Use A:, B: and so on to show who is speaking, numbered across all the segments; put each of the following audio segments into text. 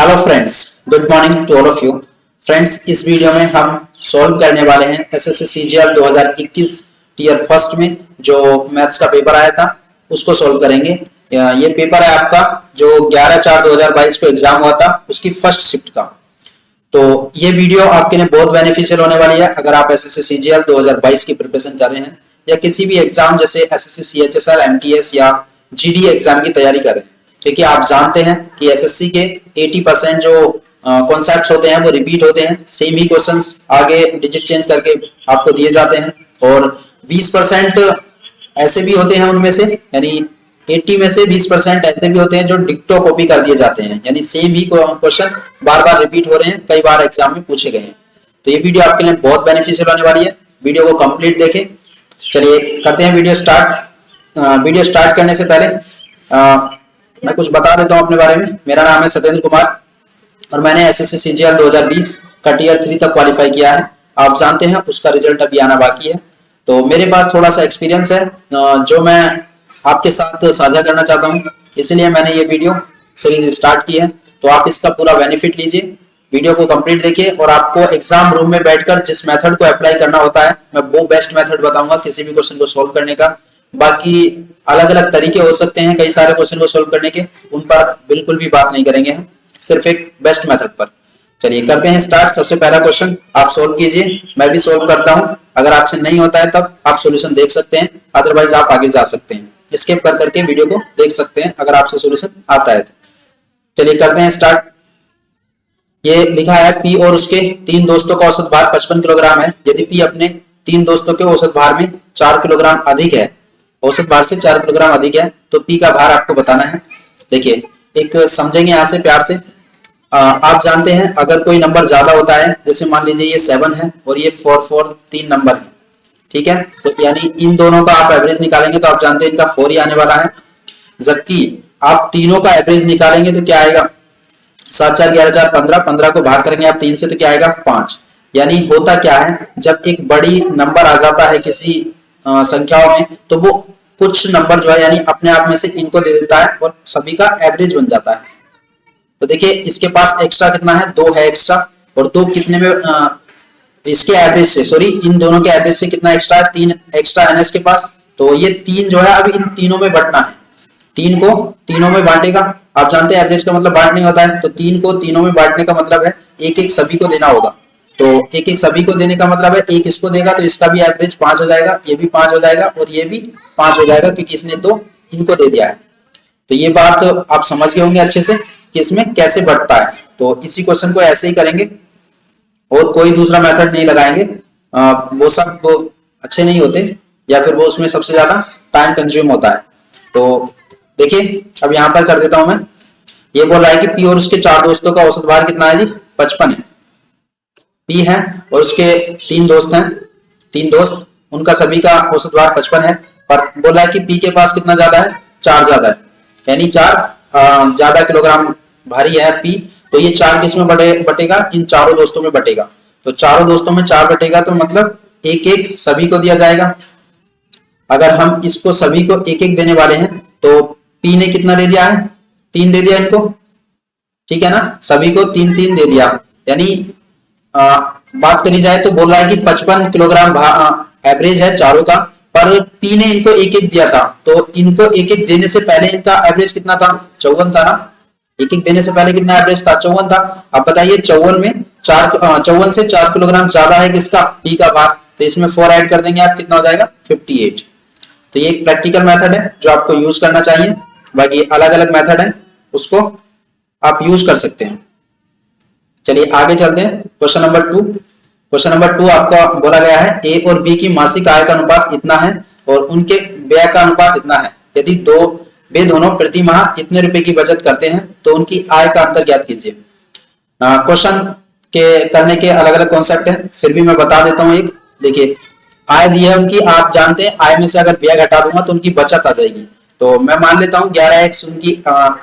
A: Hello friends, good morning to all of you. Friends, इस video में हम solve करने वाले हैं एसएससी सीजीएल 2021 टीयर फर्स्ट में जो मैथ्स का पेपर आया था उसको सॉल्व करेंगे। ये पेपर है आपका जो 11/4/2022 को एग्जाम हुआ था उसकी फर्स्ट शिफ्ट का। तो ये वीडियो आपके लिए बहुत बेनिफिशियल होने वाली है अगर आप एसएससी सीजीएल 2022 की प्रिपरेशन कर रहे हैं या किसी भी एग्जाम जैसे एसएससी सीएचएसआर, एमटीएस या जीडी एग्जाम की तैयारी कर रहे हैं। क्योंकि आप जानते हैं कि एसएससी के 80% जो कॉन्सेप्ट्स होते हैं वो रिपीट होते हैं, सेम ही क्वेश्चंस आगे डिजिट चेंज करके आपको दिए जाते हैं और 20% ऐसे भी होते हैं उनमें से, यानी 80 में से 20% ऐसे भी होते हैं जो डिक्टो कॉपी कर दिए जाते हैं, यानी सेम ही क्वेश्चन बार बार रिपीट हो रहे हैं, कई बार एग्जाम में पूछे गए हैं। तो ये वीडियो आपके लिए बहुत बेनिफिशियल होने वाली है, वीडियो को कंप्लीट देखें। चलिए करते हैं वीडियो स्टार्ट। वीडियो स्टार्ट करने से पहले मैं कुछ बता देता हूं अपने बारे में। मेरा नाम है सत्येंद्र कुमार और मैंने एसएससी सीजीएल 2020 का टीयर 3 तक क्वालिफाई किया है। आप जानते हैं उसका रिजल्ट अभी आना बाकी है। तो मेरे पास थोड़ा सा एक्सपीरियंस है जो मैं आपके साथ साझा करना चाहता हूं, इसलिए मैंने ये वीडियो सीरीज स्टार्ट की है। तो आप इसका पूरा बेनिफिट लीजिए, वीडियो को कंप्लीट देखिए और आपको एग्जाम रूम में बैठकर जिस मेथड को अप्लाई करना होता है मैं वो बेस्ट मेथड बताऊंगा किसी भी क्वेश्चन को सोल्व करने का। बाकी अलग अलग तरीके हो सकते हैं कई सारे क्वेश्चन को सोल्व करने के, उन पर बिल्कुल भी बात नहीं करेंगे हम, सिर्फ एक बेस्ट मेथड पर। चलिए करते हैं स्टार्ट। सबसे पहला क्वेश्चन आप सोल्व कीजिए, मैं भी सोल्व करता हूं। अगर आपसे नहीं होता है तब आप सॉल्यूशन देख सकते हैं, अदरवाइज आप आगे जा सकते हैं, स्किप कर करके वीडियो को देख सकते हैं अगर आपसे सॉल्यूशन आता है तो। चलिए करते हैं स्टार्ट। ये लिखा है पी और उसके 3 दोस्तों का औसत भार 55 किलोग्राम है। यदि पी अपने 3 दोस्तों के औसत भार में 4 किलोग्राम अधिक है, औसत भार से 4 किलोग्राम अधिक है, तो पी का भार आपको बताना है। देखिए एक समझेंगे यहाँ से प्यार से। आप जानते हैं अगर कोई नंबर ज्यादा होता है, जैसे मान लीजिए ये 7 है और ये 4 3 नंबर है, ठीक है, तो यानी इन दोनों का आप एवरेज निकालेंगे तो आप जानते हैं इनका 4 ही आने वाला है। जबकि आप तीनों का एवरेज निकालेंगे तो क्या आएगा, 7 4 11 4 15, 15 को भाग करेंगे आप 3 से तो क्या आएगा 5। यानी होता क्या है, जब एक बड़ी नंबर आ जाता है किसी संख्याओं में तो वो कुछ नंबर जो है यानी अपने आप में से इनको दे देता है और सभी का एवरेज बन जाता है। तो देखिए इसके पास एक्स्ट्रा कितना है, 2 है एक्स्ट्रा, और 2 कितने में इसके एवरेज से, सॉरी इन दोनों के एवरेज से कितना एक्स्ट्रा है, 3 एक्स्ट्रा है इसके पास। तो ये 3 जो है अभी इन तीनों में बंटना है, 3 को तीनों में बांटेगा। आप जानते हैं एवरेज का मतलब बांटने होता है, तो 3 को तीनों में बांटने का मतलब है एक एक सभी को देना होगा। तो एक एक सभी को देने का मतलब है एक इसको देगा तो इसका भी एवरेज 5 हो जाएगा, ये भी 5 हो जाएगा और ये भी 5 हो जाएगा क्योंकि इसने 2 इनको दे दिया है। तो ये बात आप समझ गए होंगे अच्छे से कि इसमें कैसे बढ़ता है। तो इसी क्वेश्चन को ऐसे ही करेंगे और कोई दूसरा मेथड नहीं लगाएंगे, वो सब अच्छे नहीं होते या फिर वो उसमें सबसे ज्यादा टाइम कंज्यूम होता है। तो देखिए अब यहाँ पर कर देता हूं मैं। ये बोल रहा है कि पी और उसके 4 दोस्तों का औसत भार कितना है जी, 55 है। पी है और उसके 3 दोस्त हैं, 3 दोस्त, उनका सभी का औसत भार 55 है, पर बोला है कि पी के पास कितना ज्यादा है, 4 ज्यादा है, यानी 4 ज्यादा किलोग्राम भारी है पी। तो ये 4 किसमें बटेगा, इन चारों दोस्तों में बटेगा। तो चारों दोस्तों में 4 बटेगा तो मतलब एक एक सभी को दिया जाएगा। अगर हम इसको सभी को एक एक देने वाले हैं तो पी ने कितना दे दिया है, 3 दे दिया इनको, ठीक है ना, सभी को 3 3 दे दिया। यानी बात करी जाए तो बोल रहा है कि 55 किलोग्राम एवरेज है चारों का, पर पी ने इनको एक एक दिया था, तो इनको एक एक देने से पहले इनका एवरेज कितना था, 54 था ना। एक एक देने से पहले कितना एवरेज था, 54 था। अब बताइए 54 में 54 से 4 किलोग्राम ज्यादा है किसका, पी का भार, तो इसमें 4 ऐड कर देंगे आप, कितना हो जाएगा 58। तो ये एक प्रैक्टिकल मेथड है जो आपको यूज करना चाहिए। बाकी अलग अलग मेथड है उसको आप यूज कर सकते हैं। चलिए आगे चलते हैं। Question number 2। क्वेश्चन नंबर 2 आपका बोला गया है ए और बी की मासिक आय का अनुपात इतना है और उनके व्यय का अनुपात इतना है। यदि वे दोनों प्रति माह इतने रुपए की बचत करते हैं तो उनकी आय का अंतर ज्ञात कीजिए। क्वेश्चन के करने के अलग अलग कॉन्सेप्ट है, फिर भी मैं बता देता हूं एक। देखिए आय दी है उनकी, आप जानते हैं आय में से अगर व्यय घटा दूंगा तो उनकी बचत आ जाएगी। तो मैं मान लेता हूं 11x उनकी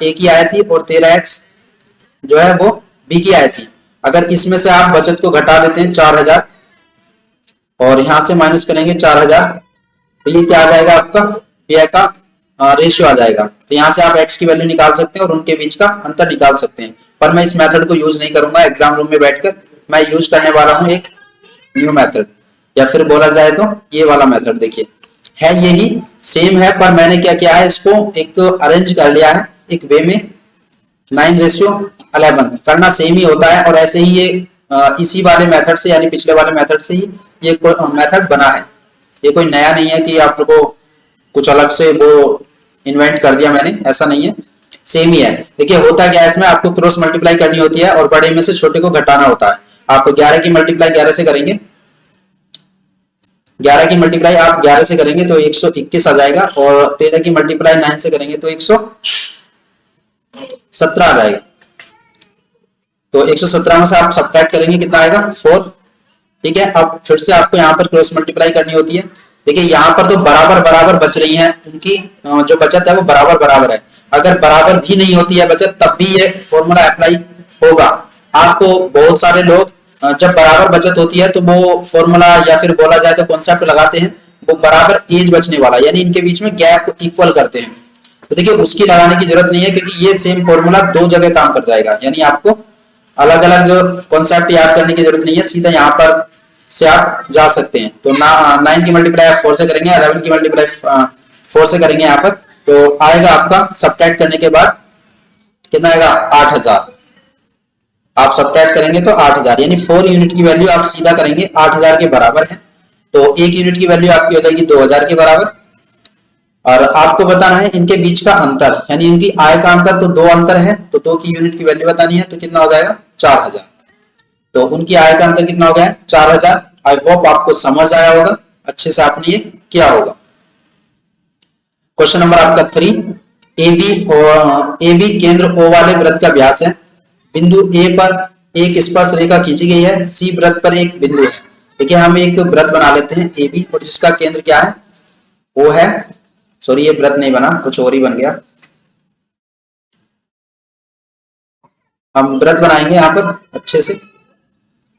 A: ए की आय थी और 13x जो है वो बी की आय थी। अगर इसमें से आप बचत को घटा देते हैं 4000 और यहां से माइनस करेंगे 4000, तो ये क्या आ जाएगा आपका व्यय का रेशियो आ जाएगा। तो यहां से आप x की वैल्यू निकाल सकते हैं और उनके बीच का अंतर निकाल सकते हैं। पर मैं इस मेथड को यूज नहीं करूंगा एग्जाम रूम में बैठकर। मैं यूज करने वाला हूं एक न्यू मेथड, या फिर बोला जाए तो ये वाला मेथड। देखिए है यही सेम है, पर मैंने क्या किया है, इसको एक अरेंज कर लिया है एक वे में। 9:11 करना सेम ही होता है, और ऐसे ही ये इसी वाले मेथड से यानी पिछले वाले मेथड से ही ये मेथड बना है। ये कोई नया नहीं है कि आपको कुछ अलग से वो इन्वेंट कर दिया मैंने, ऐसा नहीं है, सेम ही है। देखिए होता क्या है, इसमें आपको क्रॉस मल्टीप्लाई करनी होती है और बड़े में से छोटे को घटाना होता है। आप 11 की मल्टीप्लाई 11 से करेंगे, 11 की मल्टीप्लाई आप 11 से करेंगे तो 121 आ जाएगा, और 13 की मल्टीप्लाई 9 से करेंगे तो 117 आ जाएगा। तो 117 में से आप सब्ट्रैक्ट करेंगे, कितना आएगा 4। ठीक है, अब फिर से आपको यहाँ पर क्रॉस मल्टीप्लाई करनी होती है। देखिए यहाँ पर तो बराबर बराबर बच रही हैं, उनकी जो बचत है वो बराबर बराबर है। अगर बराबर भी नहीं होती है बचत तब भी ये फॉर्मूला अप्लाई होगा। आपको बहुत सारे लोग जब बराबर बचत होती है तो वो फॉर्मूला या फिर बोला जाए तो कॉन्सेप्ट लगाते हैं, वो बराबर एज बचने वाला, यानी इनके बीच में गैप को इक्वल करते हैं। तो देखिए उसकी लगाने की जरूरत नहीं है, क्योंकि ये सेम फॉर्मूला दो जगह काम कर जाएगा, यानी आपको अलग अलग कॉन्सेप्ट याद करने की जरूरत नहीं है, सीधा यहाँ पर से आप जा सकते हैं। तो 9 की मल्टीप्लाई आप 4 से करेंगे, 11 की मल्टीप्लाई 4 से करेंगे यहाँ पर, तो आएगा आपका सब्ट्रैक्ट करने के बाद कितना आएगा 8000। आप सब्ट्रैक्ट करेंगे तो 8000, यानी 4 यूनिट की वैल्यू आप सीधा करेंगे 8000 के बराबर है, तो 1 यूनिट की वैल्यू आपकी हो जाएगी 2000 के बराबर। और आपको बताना है इनके बीच का अंतर, यानी इनकी आय का अंतर, तो 2 अंतर है, तो 2 की यूनिट की वैल्यू बतानी है, तो कितना हो जाएगा 4000। तो उनकी आय का अंतर कितना हो गया 4000। आई होप आपको समझ आया होगा, अच्छे से आपने ये किया होगा। क्वेश्चन नंबर आपका 3, AB केंद्र O वाले वृत्त का व्यास है। बिंदु A पर एक स्पर्श रेखा खींची गई है, C वृत्त पर एक बिंदु है। देखिए हम एक वृत्त बना लेते हैं AB, और जिसका केंद्र क्या है O है। सॉरी ये वृत्त नहीं बना, कुछ और ही बन गया। हम वृत्त बनाएंगे यहाँ पर अच्छे से,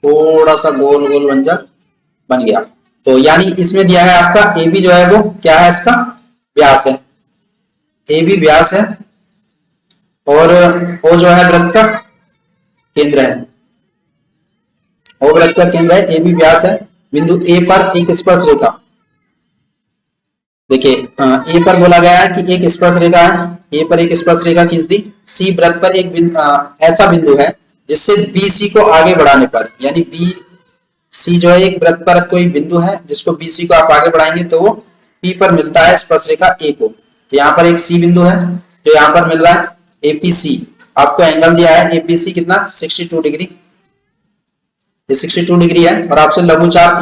A: थोड़ा सा गोल गोल बन गया। तो यानी इसमें दिया है आपका AB जो है वो क्या है, इसका व्यास है, AB व्यास है, और O जो है वृत्त का केंद्र है, O वृत्त का केंद्र है, AB व्यास है। बिंदु A पर एक स्पर्श रेखा, देखिए A पर बोला गया है कि एक स्पर्श रेखा है, A पर एक स्पर्श रेखा खींच दी। C वृत्त पर एक ऐसा बिंदु है जिससे BC को आगे बढ़ाने पर, यानी BC जो है एक वृत्त पर कोई बिंदु है जिसको BC को आप आगे बढ़ाएंगे तो वो P पर मिलता है स्पर्श रेखा A को। तो यहाँ पर एक C बिंदु है जो यहाँ पर मिल रहा है APC। आपको एंगल दिया है APC कितना 62 डिग्री, ये 62 डिग्री है, और आपसे लघुचाप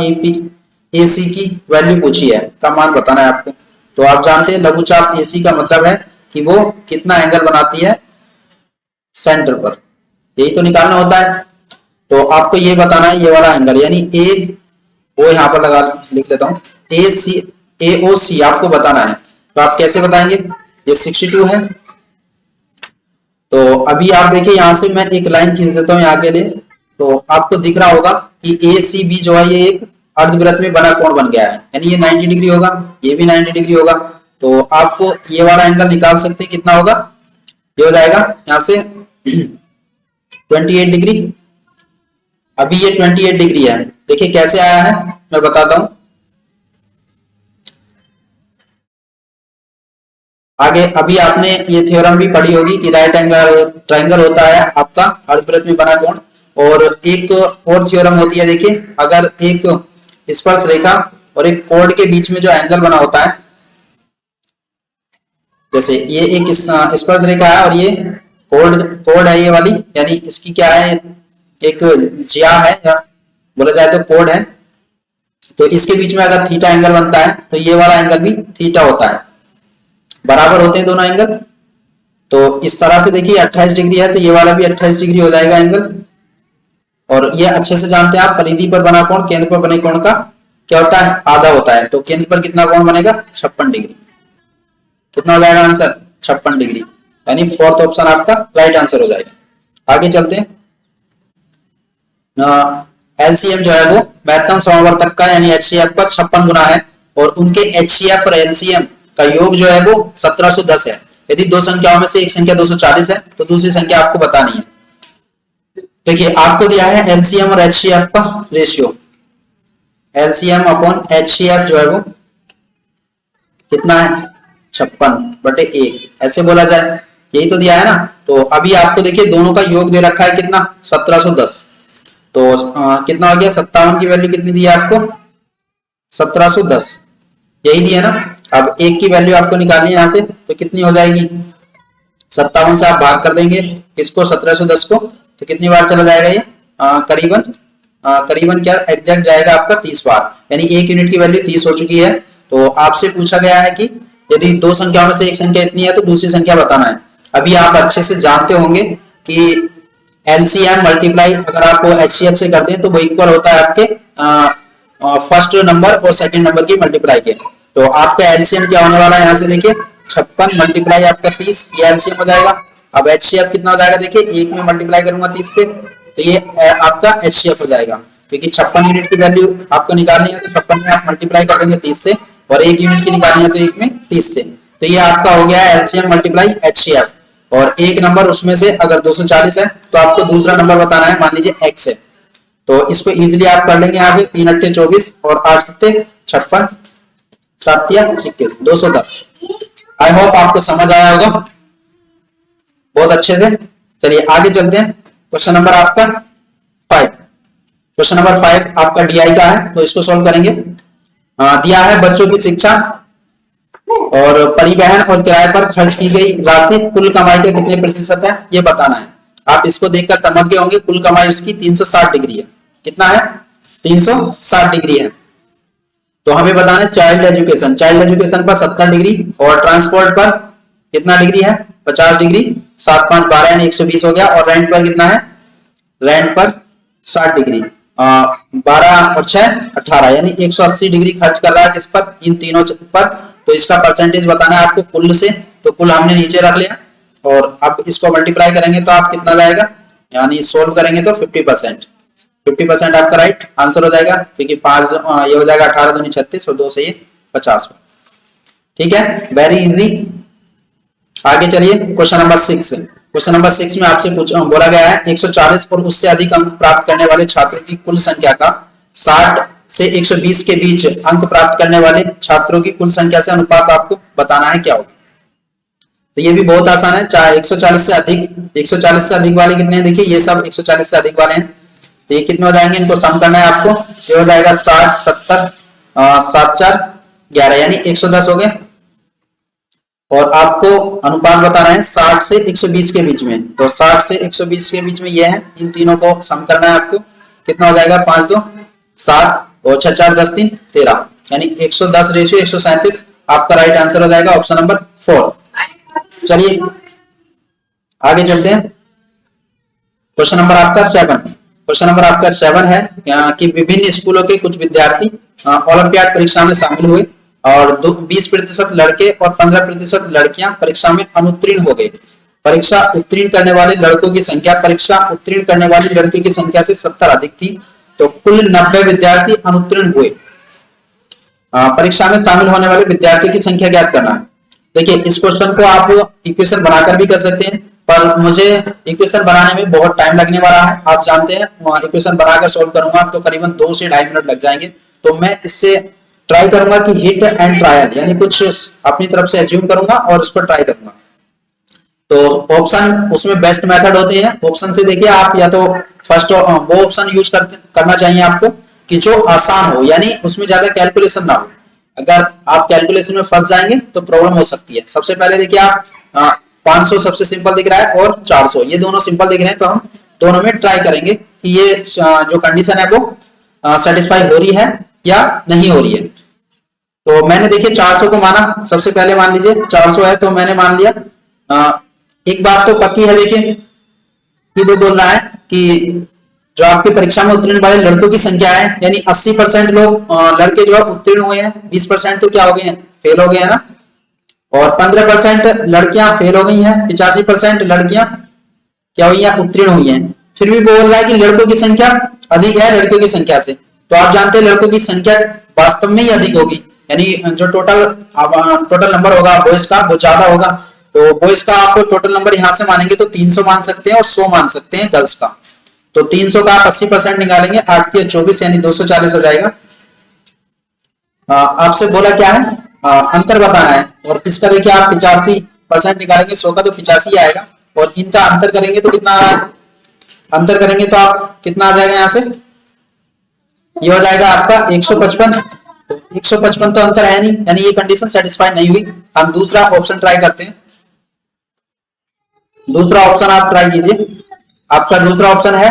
A: AC की वैल्यू पूछी है, का मान बताना है आपको। तो आप जानते हैं लघुचाप AC का मतलब है कि वो कितना एंगल बनाती है सेंटर पर, यही तो निकालना होता है। तो आपको ये बताना है ये वाला एंगल, यानी AO यहाँ पर लगा लिख लेता हूँ, AOC आपको बताना है। तो आप कैसे बताएंगे, ये 62 है। तो अभी आप देखिए यहाँ से मैं एक लाइन खींच देता हूँ यहाँ के लिए, तो आपको दिख रहा होगा कि ACB जो है ये एक अर्धवृत्त में बना कोण बन गया है, यानी ये 90 डिग्री होगा, ये भी 90 डिग्री होगा। तो आपको ये वाला एंगल निकाल सकते हैं, कितना होगा, ये हो जाएगा यहाँ से 28 डिग्री। अभी ये 28 डिग्री है, देखिए कैसे आया है मैं बताता हूं। आगे अभी आपने ये थ्योरम भी पढ़ी होगी कि राइट एंगल ट्रायंगल होता है आपका अर्धवृत्त में बना कोण। और एक और थ्योरम होती है, देखिए अगर एक स्पर्श रेखा और एक कोण के बीच में जो एंगल बना होता है, जैसे ये एक स्पर्श रेखा है और ये कोण है ये वाली, यानी इसकी क्या है एक ज्या है या बोला जाए तो कोण है। तो इसके बीच में अगर थीटा एंगल बनता है तो ये वाला एंगल भी थीटा होता है, बराबर होते हैं दोनों एंगल। तो इस तरह से देखिए 28 डिग्री है तो ये वाला भी 28 डिग्री हो जाएगा एंगल। और ये अच्छे से जानते हैं आप, परिधि पर बना कोण केंद्र पर बने कोण का क्या होता है, आधा होता है। तो केंद्र पर कितना कोण बनेगा 56 डिग्री। कितना हो जाएगा आंसर 56 डिग्री, यानी फोर्थ ऑप्शन आपका राइट आंसर हो जाएगा। आगे चलते हैं। एलसीएम जो है वो महत्तम समवर्तक का यानी एचसीएफ का 56 गुना है, और उनके एचसीएफ और एलसीएम का योग जो है वो 1710 है। यदि दो संख्याओं में से एक संख्या 240 है तो दूसरी संख्या आपको बतानी है। देखिए आपको दिया है एलसीएम और एचसीएफ का रेशियो, एलसीएम अपॉन एचसीएफ जो है वो कितना है 56/1 ऐसे बोला जाए, यही तो दिया है ना। तो अभी आपको देखिए दोनों का योग दे रखा है कितना 1710, तो कितना हो गया 57 की वैल्यू कितनी दी है आपको 1710, यही दिया ना। अब एक की वैल्यू आपको निकालनी है यहाँ से, तो कितनी हो जाएगी 57 से आप भाग कर देंगे किसको 1710 को, तो कितनी बार चला जाएगा ये करीबन करीबन क्या एग्जैक्ट जाएगा आपका 30 बार, यानी एक यूनिट की वैल्यू 30 हो चुकी है। तो आपसे पूछा गया है कि यदि दो संख्याओं में से एक संख्या इतनी है तो दूसरी संख्या बताना है। अभी आप अच्छे से जानते होंगे कि एलसीएम मल्टीप्लाई अगर आप एचसीएफ से करते हैं तो वो इक्वल होता है आपके फर्स्ट नंबर और सेकंड नंबर की मल्टीप्लाई के। तो आपका एलसीएम क्या होने वाला है यहाँ से देखिए 56 मल्टीप्लाई आपका 30, ये एलसीएम हो जाएगा। अब एचसीएफ कितना हो जाएगा देखिए, एक में मल्टीप्लाई करूंगा 30 से तो ये आपका एचसीएफ हो जाएगा, क्योंकि 56 यूनिट की वैल्यू आपको निकालनी है, 56 में आप मल्टीप्लाई कर देंगे 30 से, और एक यूनिट की निकालनी है तो एक में 30 से। तो ये आपका हो गया एलसीएम मल्टीप्लाई एचसीएफ, और एक नंबर उसमें से अगर 240 है तो आपको दूसरा नंबर बताना है, मान लीजिए एक्स है, तो इसको इजीली आप कर लेंगे यहाँ पे 3 अट्ठे 24 और 8 सत्ते 56 7 या 21 210। आई होप आपको समझ आया होगा बहुत अच्छे से। चलिए आगे चलते हैं, क्वेश्चन नंबर आपका 5। क्वेश्चन नंबर 5 आपका डीआई का है, तो इसको सॉल्व करेंगे। दिया है बच्चों की शिक्षा और परिवहन और किराए पर खर्च की गई राशि कुल कमाई के कितने प्रतिशत है ये बताना है। आप इसको देखकर समझ गए होंगे, कुल कमाई उसकी 360 डिग्री है। कितना है 360 डिग्री है। तो हमें बताना है चाइल्ड एजुकेशन, चाइल्ड एजुकेशन पर 70 डिग्री और ट्रांसपोर्ट पर कितना डिग्री है 50 डिग्री, 7 5 12 यानी 120 हो गया। और रेंट पर कितना है, रेंट पर 60 डिग्री, 12 और 6 18 यानी 180 डिग्री खर्च कर रहा है किस पर, इन तीनों पर। तो इसका परसेंटेज बताना है आपको कुल से, तो कुल हमने नीचे रख लिया और अब इसको मल्टीप्लाई करेंगे तो आप कितना जाएगा, यानी सोल्व करेंगे तो 50% आपका राइट आंसर हो जाएगा, क्योंकि 5 ये हो जाएगा 18 दूनी 36 और 2 से ये 50। ठीक है, वेरी इजी। आगे चलिए क्वेश्चन नंबर 6। क्वेश्चन नंबर 6 में आपसे बोला गया है 140 और उससे अधिक अंक प्राप्त करने वाले छात्रों की कुल संख्या का 60 से 120 के बीच अंक प्राप्त करने वाले छात्रों की कुल संख्या से अनुपात आपको बताना है क्या होगा। तो ये भी बहुत आसान है, चाहे 140 से अधिक वाले कितने हैं, देखिए ये सब 140 से अधिक वाले हैं, तो ये कितने हो जाएंगे, इनको सम करना है आपको। ये हो जाएगा 60 70 7 4 11 यानी 110 हो गए। और आपको अनुपात बताना है 60 से 120 के बीच में, तो 60 से 120 के बीच में ये है, इन तीनों को सम करना है आपको। कितना हो जाएगा 5 2 7 और 6 4 10 3 13 यानी 110 रेशियो 137 आपका राइट आंसर हो जाएगा, ऑप्शन नंबर 4। चलिए आगे चलते हैं, क्वेश्चन नंबर आपका 7। क्वेश्चन नंबर आपका 7 है कि विभिन्न स्कूलों के कुछ विद्यार्थी ओलंपियाड परीक्षा में शामिल हुए और 20% लड़के और 15% लड़कियां परीक्षा में अनुत्तीर्ण हो गए। परीक्षा उत्तीर्ण करने वाले लड़कों की संख्या परीक्षा उत्तीर्ण करने वाली लड़की की संख्या से 70 अधिक थी, तो कुल 90 विद्यार्थी अनुत्तीर्ण हुए। परीक्षा में शामिल होने वाले विद्यार्थियों की संख्या ज्ञात करना है। देखिए इस क्वेश्चन को आप इक्वेशन बनाकर भी कर सकते हैं, पर मुझे इक्वेशन बनाने में बहुत टाइम लगने वाला है। आप जानते हैं इक्वेशन बनाकर सॉल्व करूंगा तो करीबन 2 से 2.5 मिनट लग जाएंगे। तो मैं इससे ट्राई करूंगा कि हिट एंड ट्रायल यानी कुछ अपनी तरफ से एज्यूम करूंगा और उसको ट्राई करूंगा। तो ऑप्शन उसमें बेस्ट मेथड होते हैं। ऑप्शन से देखिए आप या तो फर्स्ट वो ऑप्शन यूज करना चाहिए आपको कि जो आसान हो, यानी उसमें ज्यादा कैलकुलेशन ना हो। अगर आप कैलकुलेशन में फंस जाएंगे तो प्रॉब्लम हो सकती है। सबसे पहले देखिए आप 500 सबसे सिंपल दिख रहा है और 400 ये दोनों सिंपल दिख रहे हैं, तो हम दोनों में ट्राई करेंगे कि ये जो कंडीशन है वो सेटिस्फाई हो रही है या नहीं हो रही है। तो मैंने देखिए 400 को माना, सबसे पहले मान लीजिए 400 है तो मैंने मान लिया। एक बात तो पक्की है देखिए कि वो बोल रहा है कि जो आपकी परीक्षा में उत्तीर्ण वाले लड़कों की संख्या है, यानी 80% लोग लड़के जो है उत्तीर्ण हुए हैं, 20% तो क्या हो गए हैं फेल हो गए हैं ना, और 15% लड़कियां फेल हो गई हैं, 85% लड़कियां क्या हुई हैं उत्तीर्ण हुई हैं। फिर भी बोल रहा है कि लड़कों की संख्या अधिक है लड़कियों की संख्या से। तो आप जानते हैं लड़कों की संख्या वास्तव में ही अधिक होगी, यानी जो टोटल नंबर होगा बॉयज का वो ज्यादा होगा। तो बॉयज का आप टोटल नंबर यहां से मानेंगे तो 300 मान सकते हैं और 100 मान सकते हैं गर्ल्स का। तो 300 का आप 80% निकालेंगे, 8 के 24 यानी 240 हो जाएगा। आपसे बोला क्या है, अंतर बताना है, और इसका देखिए आप 85% निकालेंगे, 100 का तो 85 आएगा, और इनका अंतर करेंगे तो कितना आ रहा है, अंतर करेंगे तो आप कितना आ जाएगा यहाँ से, ये हो जाएगा आपका 155। तो 155 तो अंतर है नहीं, यानी ये कंडीशन सेटिस्फाई नहीं हुई। हम दूसरा ऑप्शन ट्राई करते हैं। दूसरा ऑप्शन आप ट्राई कीजिए। आपका दूसरा ऑप्शन है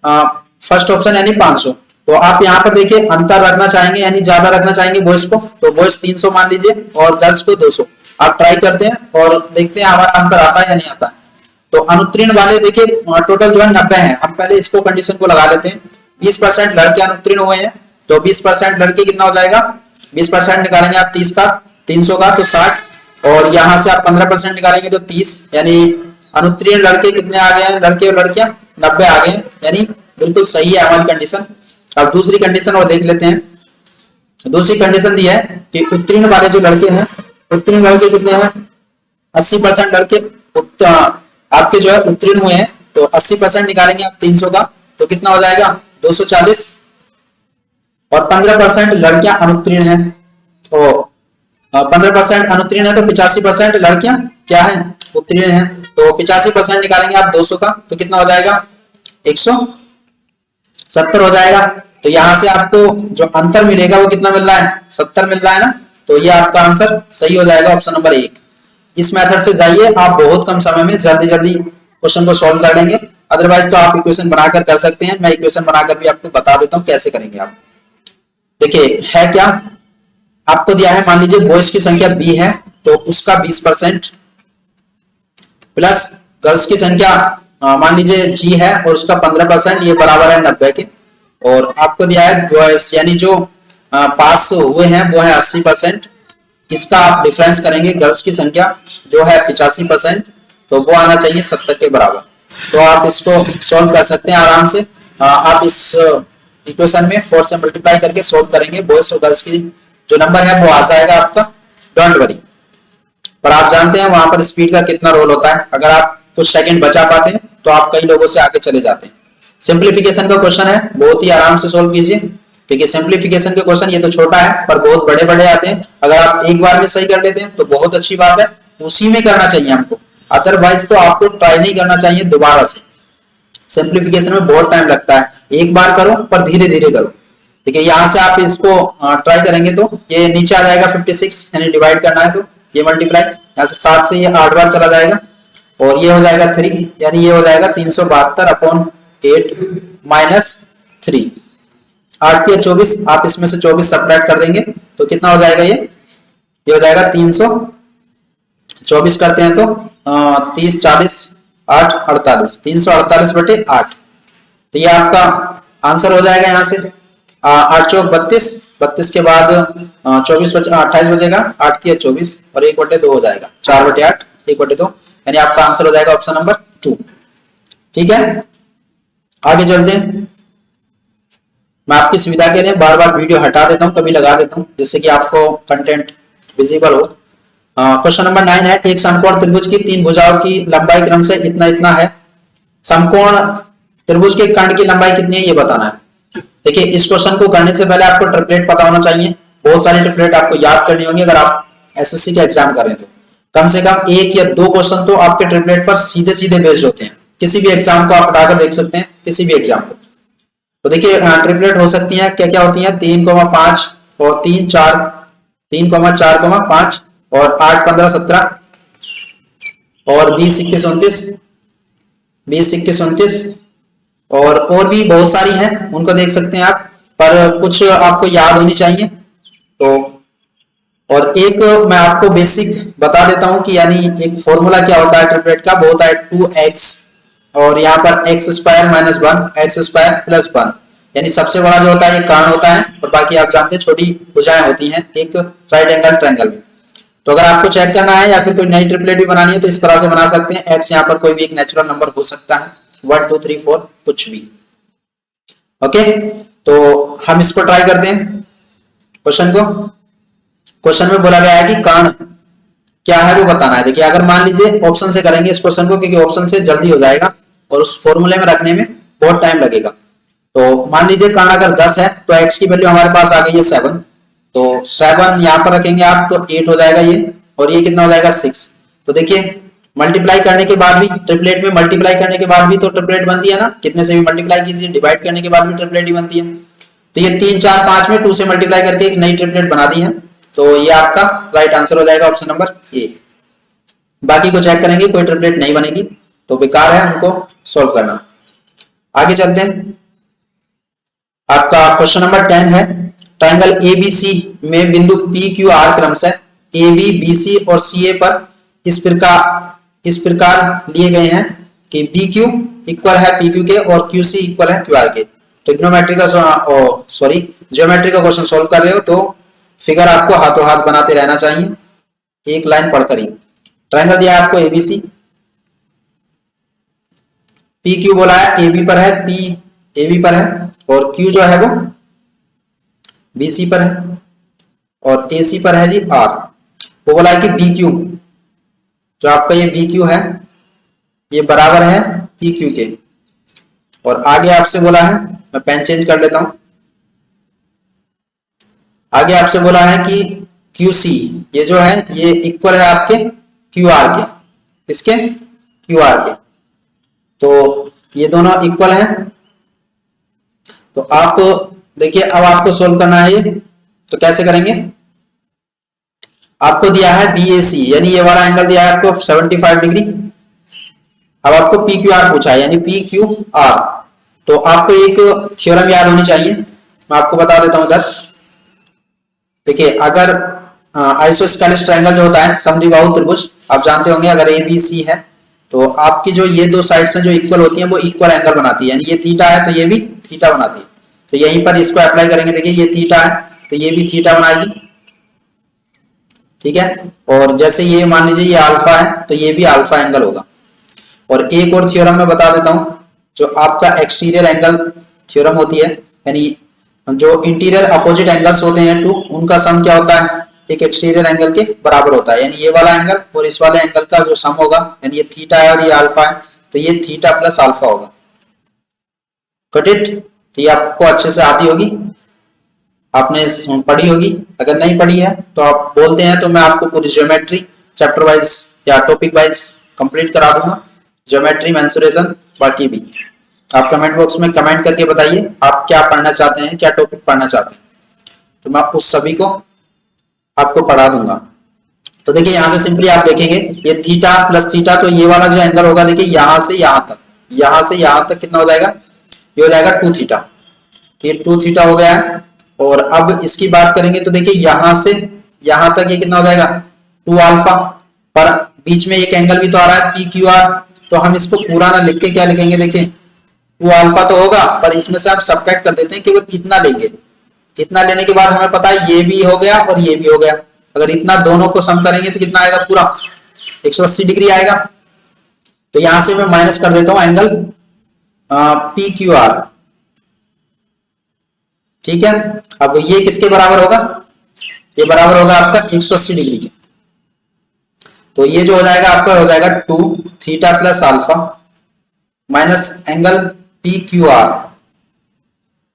A: फर्स्ट ऑप्शन यानी 500। तो आप यहाँ पर देखिए अंतर रखना चाहेंगे यानी ज्यादा रखना चाहेंगे बॉयज को, तो बॉयज 300 मान लीजिए और गर्ल्स को 200। आप ट्राई करते हैं और देखते हैं हमारा आंसर आता है या नहीं आता है। तो अनुत्तीर्ण वाले देखिए टोटल जो है 90 है। हम पहले इसको कंडीशन को लगा लेते हैं। 20% लड़के अनुत्तीर्ण हुए हैं, तो 20% लड़के कितना हो जाएगा, 20% निकालेंगे आप 30 का, 300 का तो 60, और यहाँ से आप 15% निकालेंगे तो 30, यानी अनुत्तीर्ण लड़के कितने आ गए हैं, लड़के और लड़कियां 90 आ गए हैं, यानी बिल्कुल सही है हमारी कंडीशन। अब दूसरी कंडीशन और देख लेते हैं। दूसरी कंडीशन दी है कि उत्तीर्ण वाले जो लड़के हैं, उत्तीर्ण लड़के कितने हैं, 80% लड़के आपके जो है उत्तीर्ण हुए हैं, तो 80% निकालेंगे आप 300 का तो कितना हो जाएगा 240, और 15% लड़कियां अनुत्तीर्ण हैं, तो 15% अनुत्तीर्ण है तो 85% लड़कियां क्या है, उत्तीर्ण हैं। तो 85% निकालेंगे आप 200 का तो कितना हो जाएगा 170 हो जाएगा। तो यहां से आपको जो अंतर मिलेगा वो कितना मिल रहा है, 70 मिल रहा है ना, तो ये आपका आंसर सही हो जाएगा ऑप्शन नंबर 1। इस मेथड से जाइए, आप बहुत कम समय में जल्दी जल्दी क्वेश्चन को सॉल्व कर लेंगे। अदरवाइज तो आप इक्वेशन बनाकर कर सकते हैं, मैं इक्वेशन बनाकर भी आपको बता देता हूं कैसे करेंगे आप। देखिए है क्या, आपको दिया है मान लीजिए बॉयज की संख्या b है तो उसका 20% प्लस गर्ल्स की संख्या मान लीजिए g है और उसका 15%, ये बराबर है 90 के। और आपको दिया है बॉयज यानी जो पास हुए हैं वो है 80%, इसका आप डिफरेंस करेंगे गर्ल्स की संख्या जो है 85%, तो वो आना चाहिए 70 के बराबर। तो आप इसको सॉल्व कर सकते हैं आराम से। आप इस इक्वेशन में 4 से मल्टीप्लाई करके सॉल्व करेंगे, बॉयज और गर्ल्स की जो नंबर है वो आ जाएगा आपका, डोंट वरी। पर आप जानते हैं वहां पर स्पीड का कितना रोल होता है, अगर आप कुछ सेकंड बचा पाते हैं तो आप कई लोगों से आगे चले जाते हैं। सिंप्लीफिकेशन का क्वेश्चन है, बहुत ही आराम से सोल्व कीजिए, क्योंकि सिंप्लीफिकेशन के क्वेश्चन ये तो छोटा है पर बहुत बड़े बड़े आते हैं। अगर आप एक बार में सही कर लेते हैं तो बहुत अच्छी बात है, उसी में करना चाहिए हमको, अदरवाइज तो आपको ट्राई नहीं करना चाहिए दोबारा से। सिंप्लीफिकेशन में बहुत टाइम लगता है, एक बार करो पर धीरे धीरे करो। ठीक है, यहाँ से आप इसको ट्राई करेंगे तो ये नीचे आ जाएगा 56, यानी डिवाइड करना है तो ये मल्टीप्लाई, यहाँ से 7 से ये 8 बार चला जाएगा, और ये हो जाएगा 3, यानी ये हो जाएगा 372/8 माइनस 3, 8 के 24, आप इसमें से 24 सब्ट्रैक्ट कर देंगे तो कितना हो जाएगा, ये हो जाएगा 324 करते हैं तो 30 40 8 48, 348/8। तो ये आपका आंसर हो जाएगा। यहाँ से 8 चौक 32, 32 के बाद 24 28 बचेगा, 8 के 24 और 1/2 हो जाएगा, 4/8 1/2, यानी आपका आंसर हो जाएगा ऑप्शन नंबर 2। ठीक है, आगे चलते हैं। मैं आपकी सुविधा के लिए बार बार वीडियो हटा देता हूं, कभी लगा देता हूं, जिससे कि आपको कंटेंट विजिबल हो। क्वेश्चन नंबर 9 है, एक समकोण त्रिभुज की 3 भुजाओं की लंबाई क्रम से इतना इतना है, समकोण त्रिभुज के खंड की लंबाई कितनी है ये बताना है। देखिए इस क्वेश्चन को करने से पहले आपको ट्रिपलेट पता होना चाहिए, बहुत सारी ट्रिपलेट आपको याद करनी होंगी अगर आप एसएससी का एग्जाम कर रहे हैं तो। कम से कम 1 या 2 क्वेश्चन तो आपके ट्रिपलेट पर सीधे सीधे बेस्ड होते हैं, किसी भी एग्जाम को आप उठाकर देख सकते हैं, किसी भी एग्जाम को। तो देखिए ट्रिपलेट हो सकती है, क्या क्या होती है, 3,5 और 3 4, 3,4,5 और 8 15 17 और 20 21 29, 20 21 29 और भी बहुत सारी हैं, उनको देख सकते हैं आप, पर कुछ आपको याद होनी चाहिए। तो और एक मैं आपको बेसिक बता देता हूं कि यानी एक फॉर्मूला क्या होता है ट्रिपलेट का, वो होता है 2x और यहाँ पर x² - 1 x² + 1, यानी सबसे बड़ा जो होता है ये कर्ण होता है और बाकी आप जानते हैं छोटी भुजाएं होती हैं एक राइट एंगल ट्रायंगल में। तो अगर आपको चेक करना है या फिर कोई नई ट्रिपलेट भी बनानी है तो इस तरह से बना सकते हैं। x यहाँ पर कोई भी एक नेचुरल नंबर हो सकता है, 1 2 3 4 कुछ भी। ओके, तो हम इसको ट्राई करते हैं क्वेश्चन को। क्वेश्चन में बोला गया है कि कर्ण क्या है वो बताना है। देखिए अगर मान लीजिए ऑप्शन से करेंगे इस क्वेश्चन को, क्योंकि ऑप्शन से जल्दी हो जाएगा और उस फॉर्मूले में रखने में बहुत टाइम लगेगा। तो मान लीजिए कर्ण अगर 10 है तो x की वैल्यू हमारे पास आ गई है 7, तो 7 यहाँ पर रखेंगे आप तो 8 हो जाएगा ये, और ये कितना हो जाएगा 6। तो देखिए मल्टीप्लाई करने के बाद भी ट्रिपलेट में मल्टीप्लाई करने के बाद भी तो ट्रिपलेट बनती है ना, कितने से भी मल्टीप्लाई कीजिए, डिवाइड करने के बाद भी ट्रिपलेट ही बनती है। तो ये 3 4 5 में 2 से मल्टीप्लाई करके एक नई ट्रिपलेट बना दी है, तो ये आपका राइट आंसर हो जाएगा ऑप्शन नंबर ए। बाकी को चेक करेंगे, कोई ट्रिपलेट नहीं बनेगी तो बेकार है हमको सॉल्व करना। आगे चलते हैं, आपका क्वेश्चन नंबर 10 है, ट्रायंगल एबीसी में बिंदु पी क्यू आर क्रमशः ए बी बी सी और सी ए पर इस प्रकार लिए गए हैं कि बी क्यू इक्वल है पी क्यू के और क्यू सी इक्वल है क्यू आर के। ट्रिग्नोमेट्री का ज्योमेट्री का क्वेश्चन सॉल्व कर रहे हो तो फिगर आपको हाथों हाथ बनाते रहना चाहिए, एक लाइन पढ़कर ही। ट्रायंगल दिया है आपको एबीसी, पी क्यू बोला है ए बी पर है, पी ए बी पर है, और क्यू जो है वो बी सी पर है, और ए सी पर है जी आर। वो बोला है कि बी क्यू, जो आपका ये बी क्यू है ये बराबर है पी क्यू के, और आगे आपसे बोला है, मैं पेन चेंज कर लेता हूं, आगे आपसे बोला है कि क्यू सी ये जो है ये इक्वल है आपके क्यू आर के, इसके क्यू आर के, तो ये दोनों इक्वल है। तो आप देखिए अब आपको सोल्व करना है ये, तो कैसे करेंगे, आपको दिया है BAC यानी ये वाला एंगल दिया है आपको 75 डिग्री। अब आपको PQR पूछा है यानी PQR, तो आपको एक थ्योरम याद होनी चाहिए, मैं आपको बता देता हूं इधर। देखिए अगर आइसोस्केलेस ट्रायंगल जो होता है समद्विबाहु त्रिभुज, आप जानते होंगे, अगर ABC है तो आपकी जो ये दो साइड्स हैं जो इक्वल होती हैं वो इक्वल एंगल बनाती है, यानी ये थीटा है तो ये भी थीटा बनाती है। तो यहीं पर इसको अप्लाई करेंगे, देखिए ये थीटा है तो ये भी थीटा बनाएगी, ठीक है। और जैसे ये मान लीजिए ये अल्फा है तो ये भी अल्फा एंगल होगा। और एक और थ्योरम मैं बता देता हूं, जो आपका एक्सटीरियर एंगल थ्योरम होती है, यानी जो इंटीरियर अपोजिट एंगल्स होते हैं टू, उनका सम क्या होता है, एक एक्सटीरियर एंगल के बराबर होता है, यानी ये वाला एंगल और इस वाले एंगल का जो सम होगा, यानी ये थीटा है और ये अल्फा है तो ये थीटा प्लस अल्फा होगा। Got it? तो ये आपको अच्छे से आती होगी, आपने पढ़ी होगी, अगर नहीं पढ़ी है तो आप बोलते हैं तो मैं आपको पूरी ज्योमेट्री चैप्टर वाइज या टॉपिक वाइज कंप्लीट करा दूंगा, ज्योमेट्री मेंसुरेशन बाकी भी। आप कमेंट बॉक्स में कमेंट करके बताइए आप क्या पढ़ना चाहते हैं, क्या टॉपिक पढ़ना चाहते हैं, तो मैं उस सभी को आपको पढ़ा दूंगा। तो देखिए यहाँ से सिंपली आप देखेंगे ये थीटा प्लस थीटा, तो ये वाला जो एंगल होगा देखिए यहाँ से यहाँ तक, यहाँ से यहाँ तक कितना हो जाएगा, ये हो जाएगा 2 थीटा, तो ये 2 थीटा हो गया है। और अब इसकी बात करेंगे तो देखिए यहाँ से यहाँ तक ये कितना हो जाएगा 2 अल्फा, पर बीच में एक एंगल भी तो आ रहा है PQR, तो हम इसको पूरा ना लिख के क्या लिखेंगे, देखिए 2 अल्फा तो होगा पर इसमें से आप सब्ट्रैक्ट कर देते हैं, केवल इतना लेंगे, इतना लेने के बाद हमें पता है ये भी हो गया और ये भी हो गया, अगर इतना दोनों को सम करेंगे तो कितना आएगा, पूरा 180 डिग्री आएगा। तो यहां से मैं माइनस कर देता हूं एंगल PQR, ठीक है। अब ये किसके बराबर होगा, ये बराबर होगा आपका 180 डिग्री के, तो ये जो हो जाएगा आपका हो जाएगा 2 theta plus alpha minus angle PQR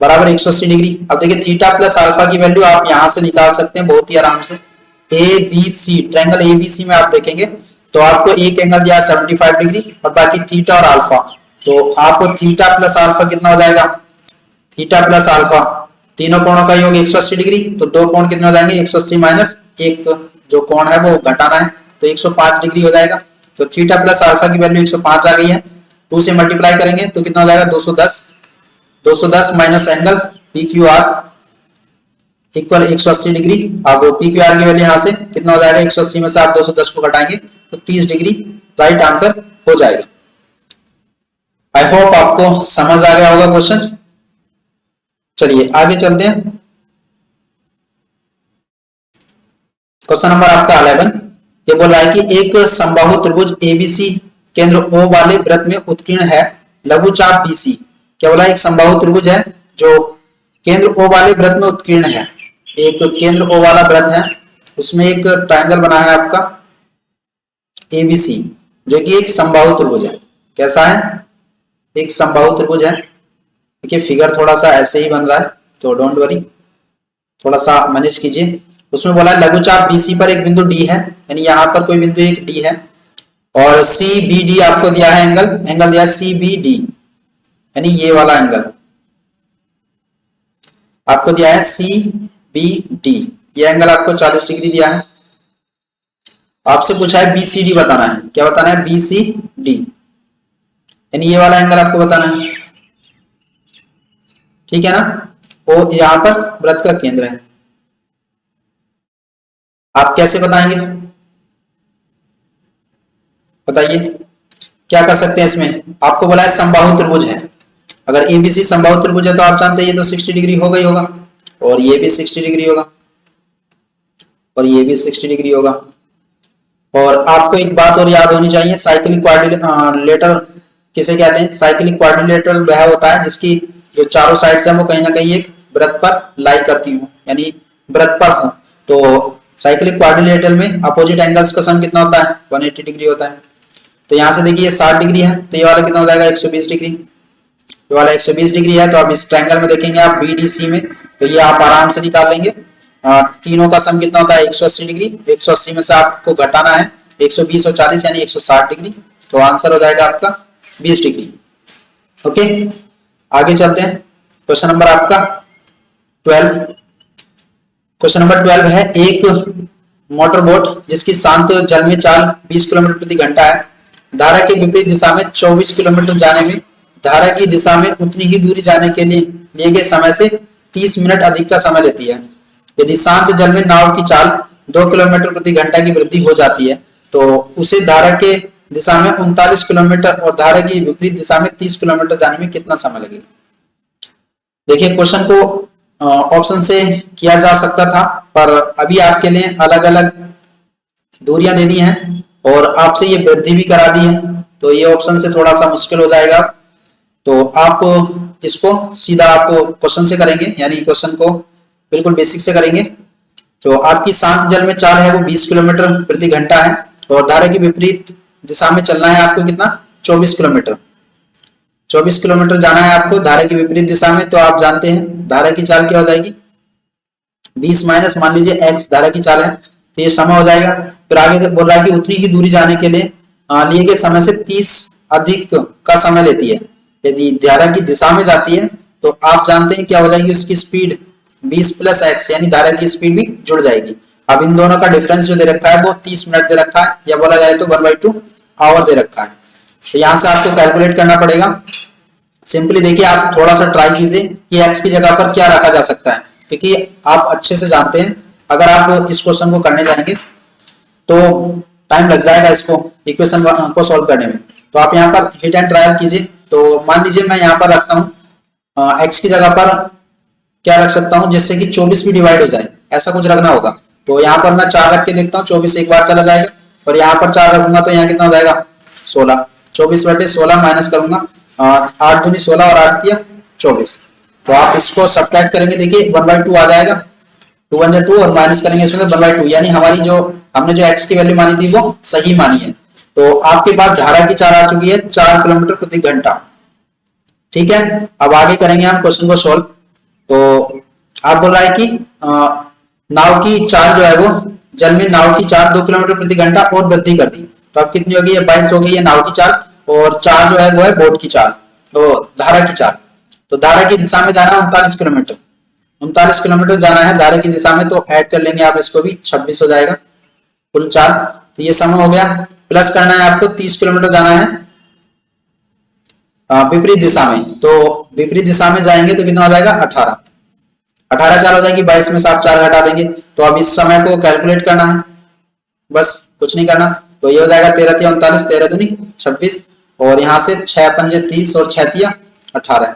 A: बराबर 180 डिग्री। अब देखिए थीटा प्लस अल्फा की वैल्यू आप यहां से निकाल सकते हैं बहुत ही आराम से। ABC ट्रायंगल ABC में आप देखेंगे तो आपको एक एंगल दिया 75 डिग्री और बाकी थीटा और अल्फा, तो आपको थीटा प्लस अल्फा कितना हो जाएगा, थीटा प्लस अल्फा तीनों कोणों का योग 180 डिग्री, तो दो कोण कितने हो जाएंगे, 180 माइनस एक जो कोण है वो घटाना है तो 105 डिग्री हो जाएगा। तो थीटा प्लस अल्फा की वैल्यू 105 आ गई है, 2 से मल्टीप्लाई करेंगे तो कितना हो जाएगा 210 minus angle PQR equal 180 degree. अब PQR की वैल्यू यहाँ से कितना हो जाएगा, 180 में से आप 210 को घटाएंगे तो 30 डिग्री राइट आंसर हो जाएगा। आई होप आपको समझ आ गया होगा क्वेश्चन। चलिए आगे चलते हैं, क्वेश्चन नंबर आपका 11 ये बोल रहा है कि एक समबाहु त्रिभुज ABC केंद्र O वाले वृत्त में उत्कीर्ण है, लघुचाप BC। क्या बोला, एक समबाहु त्रिभुज है जो केंद्र O वाले वृत्त में उत्कीर्ण है, एक केंद्र O वाला वृत्त है उसमें एक ट्रायंगल बना है आपका ABC जो कि एक समबाहु त्रिभुज है। कैसा है, एक समबाहु त्रिभुज है देखिए फिगर थोड़ा सा ऐसे ही बन रहा है, तो डोंट वरी, थोड़ा सा मैनेज कीजिए। उसमें बोला है लघुचाप बीसी पर एक बिंदु डी है, यानी यहाँ पर कोई बिंदु एक डी है, और सी बी डी आपको दिया है एंगल, एंगल दिया है सी बी डी, यानी ये वाला एंगल आपको दिया है सी बी डी, ये एंगल आपको 40 डिग्री दिया है। आपसे पूछा है बीसीडी बताना है, क्या बताना है? बीसीडी, यानी ये वाला एंगल आपको बताना है, ठीक है ना। और यहां पर वृत्त का केंद्र है, आप कैसे बताएंगे बताइए, क्या कर सकते हैं इसमें? आपको बोला है समबाहु त्रिभुज है, अगर एबीसी समबाहु त्रिभुज है तो आप जानते हैं ये तो 60 डिग्री होगा ही होगा, और ये भी 60 डिग्री होगा, और ये भी 60 डिग्री होगा। और आपको एक बात और याद होनी चाहिए, साइक्लिक क्वाड्रिलेटरल किसे कहते हैं? साइक्लिक क्वाड्रिलेटरल वह होता है जिसकी जो चारों साइड्स हैं वो कहीं ना कहीं एक वृत्त पर लाई करती हूँ, यानी वृत्त पर हो। तो साइक्लिक क्वाड्रिलेटरल में अपोजिट एंगल्स का सम कितना होता है? 180 डिग्री होता है। तो यहाँ से देखिए 60 डिग्री है, तो ये वाला कितना हो जाएगा? 120 डिग्री। ये वाला 120 डिग्री है, तो आप इस ट्रायंगल में देखेंगे आप बीडीसी में, तो ये आप आराम से निकाल लेंगे। तीनों का सम कितना होता है? 180 डिग्री। 180 में से आपको घटाना है 120 और 40 यानी 160 डिग्री, तो आंसर हो जाएगा आपका 20 डिग्री। ओके, आगे चलते हैं। क्वेश्चन नंबर आपका 12। क्वेश्चन नंबर 12 है, एक मोटर बोट जिसकी शांत जल में चाल 20 किलोमीटर प्रति घंटा है, धारा के विपरीत दिशा में 24 किलोमीटर जाने में धारा की दिशा में उतनी ही दूरी जाने के लिए गए समय से 30 मिनट अधिक का समय लेती है। यदि शांत जल में नाव की चाल 2 किलोमीटर प्रति घंटा की वृद्धि हो जाती है तो उसे धारा के दिशा में 39 किलोमीटर और धारा की विपरीत दिशा में 30 किलोमीटर जाने में कितना समय लगेगा? देखिए क्वेश्चन को ऑप्शन से किया जा सकता था, पर अभी आपके लिए अलग अलग दूरियां दे दी हैं और आपसे ये वृद्धि भी करा दी है, तो ये ऑप्शन से थोड़ा सा मुश्किल हो जाएगा। तो आप इसको सीधा आप क्वेश्चन से करेंगे, यानी क्वेश्चन को बिल्कुल बेसिक से करेंगे। तो आपकी शांत जल में चाल है वो 20 किलोमीटर प्रति घंटा है, और धारा की विपरीत दिशा में चलना है आपको कितना? 24 किलोमीटर। 24 किलोमीटर जाना है आपको धारा की विपरीत दिशा में, तो आप जानते हैं धारा की चाल क्या हो जाएगी? 20 माइनस मान लीजिए x धारा की चाल है, तो ये समय हो जाएगा। फिर आगे बोल रहा है कि उतनी ही दूरी जाने के लिए लिए गए समय से 30 अधिक का समय लेती है। यदि धारा की दिशा में जाती है तो आप जानते हैं क्या हो जाएगी? उसकी स्पीड 20 प्लस x, यानी धारा की स्पीड भी जुड़ जाएगी। अब इन दोनों का डिफरेंस जो दे रखा है वो 30 मिनट दे रखा है, या बोला जाए तो 1/2 आवर दे रखा है। तो यहाँ से आपको कैलकुलेट करना पड़ेगा। सिंपली देखिए, आप थोड़ा सा ट्राई कीजिए कि x की जगह पर क्या रखा जा सकता है, क्योंकि आप अच्छे से जानते हैं अगर आप इस क्वेश्चन को करने जाएंगे तो टाइम लग जाएगा इसको इक्वेशन को सॉल्व करने में। तो आप यहाँ पर हिट एंड ट्रायल कीजिए। तो मान लीजिए मैं यहाँ पर रखता हूँ x की जगह पर क्या रख सकता हूँ जिससे कि 24 भी डिवाइड हो जाए, ऐसा कुछ रखना होगा। तो यहाँ पर मैं 4 रख के देखता हूँ, 24 एक बार चला जाएगा, और यहाँ पर 4 रखूंगा तो यहाँ कितना हो जाएगा? 16। 24/16 माइनस करूंगा, 8 दूनी 16 और 8 दिया 24। तो आप इसको सब्ट्रैक्ट करेंगे, देखिए 1/2 आ जाएगा, 2 1 2 और माइनस करेंगे इसमें 1/2, यानी हमारी जो हमने जो x की वैल्यू मानी थी वो सही मानी है। तो आपके पास धारा की चाल आ चुकी है 4 किलोमीटर प्रति घंटा। ठीक है, अब आगे करेंगे हम क्वेश्चन को सॉल्व। तो आप बोल रहा है कि नाव की चाल जो है वो जल में नाव की चाल 2 किलोमीटर प्रति घंटा और वृद्धि कर दी, तो अब कितनी होगी? 22 हो गई है नाव की चाल, और 4 जो है वो है बोट की चाल, तो धारा की चाल। तो धारा की दिशा में जाना है 39 किलोमीटर, 39 किलोमीटर जाना है धारा की दिशा में, तो ऐड कर लेंगे आप इसको भी, 26 हो जाएगा कुल चाल। तो ये समय हो गया। प्लस करना है आपको 30 किलोमीटर जाना है विपरीत दिशा में, तो विपरीत दिशा में जाएंगे तो कितना हो जाएगा? 18। 18 चाल हो जाएगी, 22 में से आप 4 घटा देंगे। तो अब इस समय को कैलकुलेट करना है, बस कुछ नहीं करना। तो ये हो जाएगा 13 तिया 39, 13 दूनी 26, और यहाँ से 6 पंजे 30 और 6 तिया 18।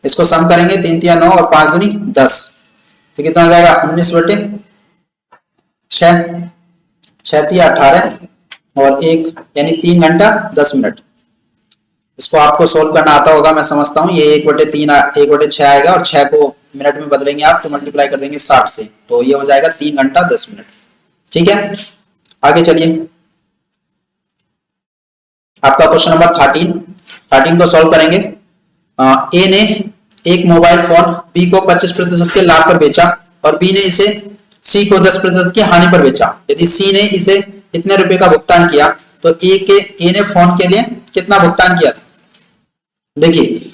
A: इसको सम करेंगे, 3 तिया 9 और 5 दूनी 10, तो कितना हो जाएगा? 19/6, 6 तिया 18 और 1, यानी 3 घंटा 10 मिनट। इसको आपको सोल्व करना आता होगा, मैं समझता हूँ। ये 1/3 1/6 आएगा, और 6 को मिनट में बदलेंगे आप तो मल्टीप्लाई कर देंगे 60 से, तो ये हो जाएगा 3 घंटा 10 मिनट। ठीक है, आगे चलिए। आपका क्वेश्चन नंबर 13 को सॉल्व करेंगे। ए ने एक मोबाइल फोन बी को 25% के लाभ पर बेचा और बी ने इसे सी को 10% की हानि पर बेचा। यदि सी ने इसे इतने रुपए का भुगतान किया तो ए ने फोन के लिए कितना भुगतान किया था। देखिए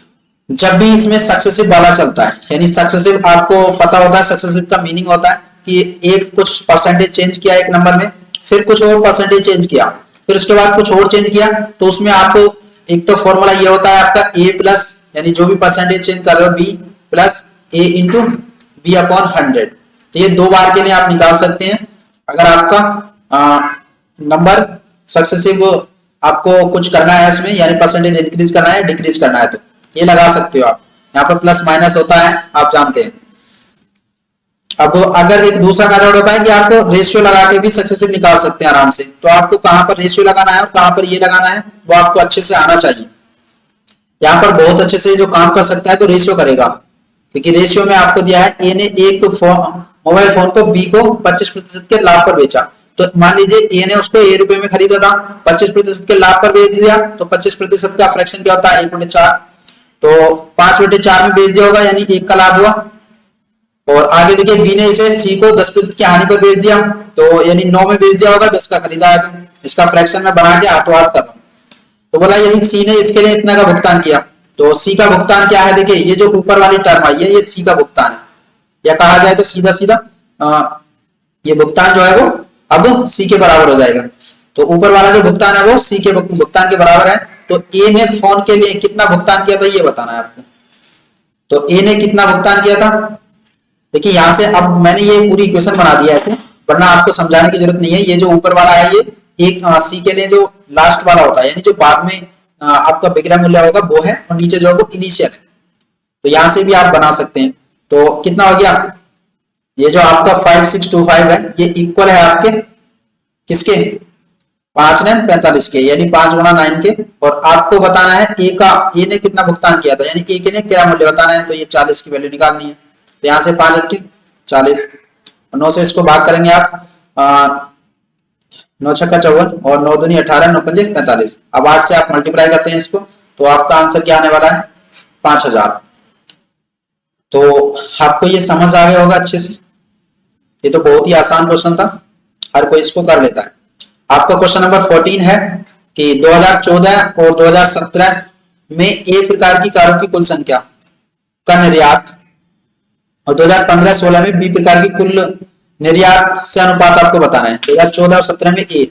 A: जब भी इसमें सक्सेसिव वाला चलता है, यानी सक्सेसिव आपको पता होता है सक्सेसिव का मीनिंग होता है कि एक कुछ परसेंटेज चेंज किया एक नंबर में, फिर कुछ और परसेंटेज चेंज किया, फिर उसके बाद कुछ और चेंज किया, तो उसमें आपको एक तो फॉर्मूला ये होता है आपका ए प्लस, यानी जो भी परसेंटेज चेंज कर रहे हो बी प्लस ए इंटू बी अपॉन 100। तो ये 2 बार के लिए आप निकाल सकते हैं। अगर आपका नंबर सक्सेसिव आपको कुछ करना है उसमें, यानी परसेंटेज इंक्रीज करना है डिक्रीज करना है, तो ये लगा सकते हो आप। यहाँ पर प्लस माइनस होता है आप जानते हैं। अब अगर एक दूसरा मेथड होता है कि आपको रेशियो लगा के भी सक्सेसिव निकाल सकते हैं आराम से, तो आपको कहां पर रेशियो लगाना है और कहां पर ये लगाना है वो आपको अच्छे से आना चाहिए। यहाँ पर बहुत अच्छे से जो काम कर सकता है तो रेशियो करेगा, क्योंकि रेशियो में आपको दिया है ए ने एक मोबाइल फोन को बी को 25% के लाभ पर बेचा। तो मान लीजिए ए ने उसको ए रुपए में खरीदा था, 25% के लाभ पर बेच दिया, तो 25% का फ्रैक्शन क्या होता है 1/4, तो 5/4 में बेच दिया होगा, यानी 1 का लाभ हुआ। और आगे देखिए बी ने इसे सी को 10% की हानि पर बेच दिया, तो यानी 9 में बेच दिया होगा, 10 का खरीदा है। तो इसका फ्रैक्शन में बना के हाथों हाथ कर रहा हूं। तो बोला यदि सी ने इसके लिए इतना का भुगतान किया, तो सी का भुगतान क्या है, देखिए ये जो ऊपर वाली टर्म आई है ये सी का भुगतान है, या कहा जाए तो सीधा सीधा ये भुगतान जो है वो अब सी के बराबर हो जाएगा। तो ऊपर वाला जो भुगतान है वो सी के भुगतान के बराबर है। तो ए ने फोन के लिए कितना भुगतान किया था ये बताना है आपको। तो ए ने कितना भुगतान किया था, देखिए यहां से अब मैंने ये पूरी इक्वेशन बना दिया है, वरना आपको समझाने की जरूरत नहीं है। ये जो ऊपर वाला है ये एक सी के लिए जो लास्ट वाला होता है, यानी जो बाद में आपका विक्रय मूल्य होगा वो है, और नीचे जो है वो इनिशियल है। तो यहां से भी आप बना सकते हैं। तो कितना हो गया, ये जो आपका 5625 है ये इक्वल है आपके किसके 5 ने 45 के, यानी 5 गुणा 9 के। और आपको बताना है ए ने कितना भुगतान किया था, यानी ए के ने क्या मूल्य बताना है। तो ये 40 की वैल्यू निकालनी है। तो यहाँ से 5 8 40, 9 से इसको भाग करेंगे आप, 9 छक्का 54 और 9 दूनी 18, 9 पंजे 45। अब 8 से आप मल्टीप्लाई करते हैं इसको, तो आपका आंसर क्या आने वाला है 5000। तो आपको ये समझ आ गया होगा अच्छे से। ये तो बहुत ही आसान क्वेश्चन था, हर कोई इसको कर लेता है। आपका क्वेश्चन नंबर 14 है कि 2014 और 2017 में ए प्रकार की कारों की कुल संख्या का निर्यात और 2015-16 में बी प्रकार की कुल निर्यात से अनुपात आपको बताना है। 2014 और 17 में ए,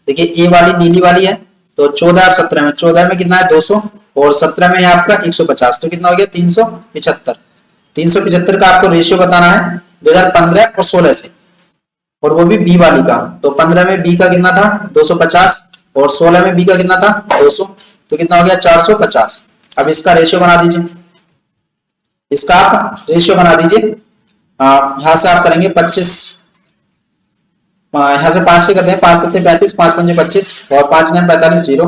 A: देखिए ए वाली नीली वाली है, तो 14 और 17 में, 14 में कितना है 200 और 17 में आपका 150, तो कितना हो गया 375। 375 का आपको रेशियो बताना है 2015 और 16 से, और वो भी बी वाली का। तो 15 में बी का कितना था 250 और 16 में बी का कितना था 200, तो कितना हो गया 450। अब इसका रेशियो बना दीजिए, इसका आप रेशियो बना दीजिए। यहां से आप करेंगे 25, यहां से 5 से करते हैं, 5 करते 35, 5 पंजे 25 और 5 ने 45 जीरो,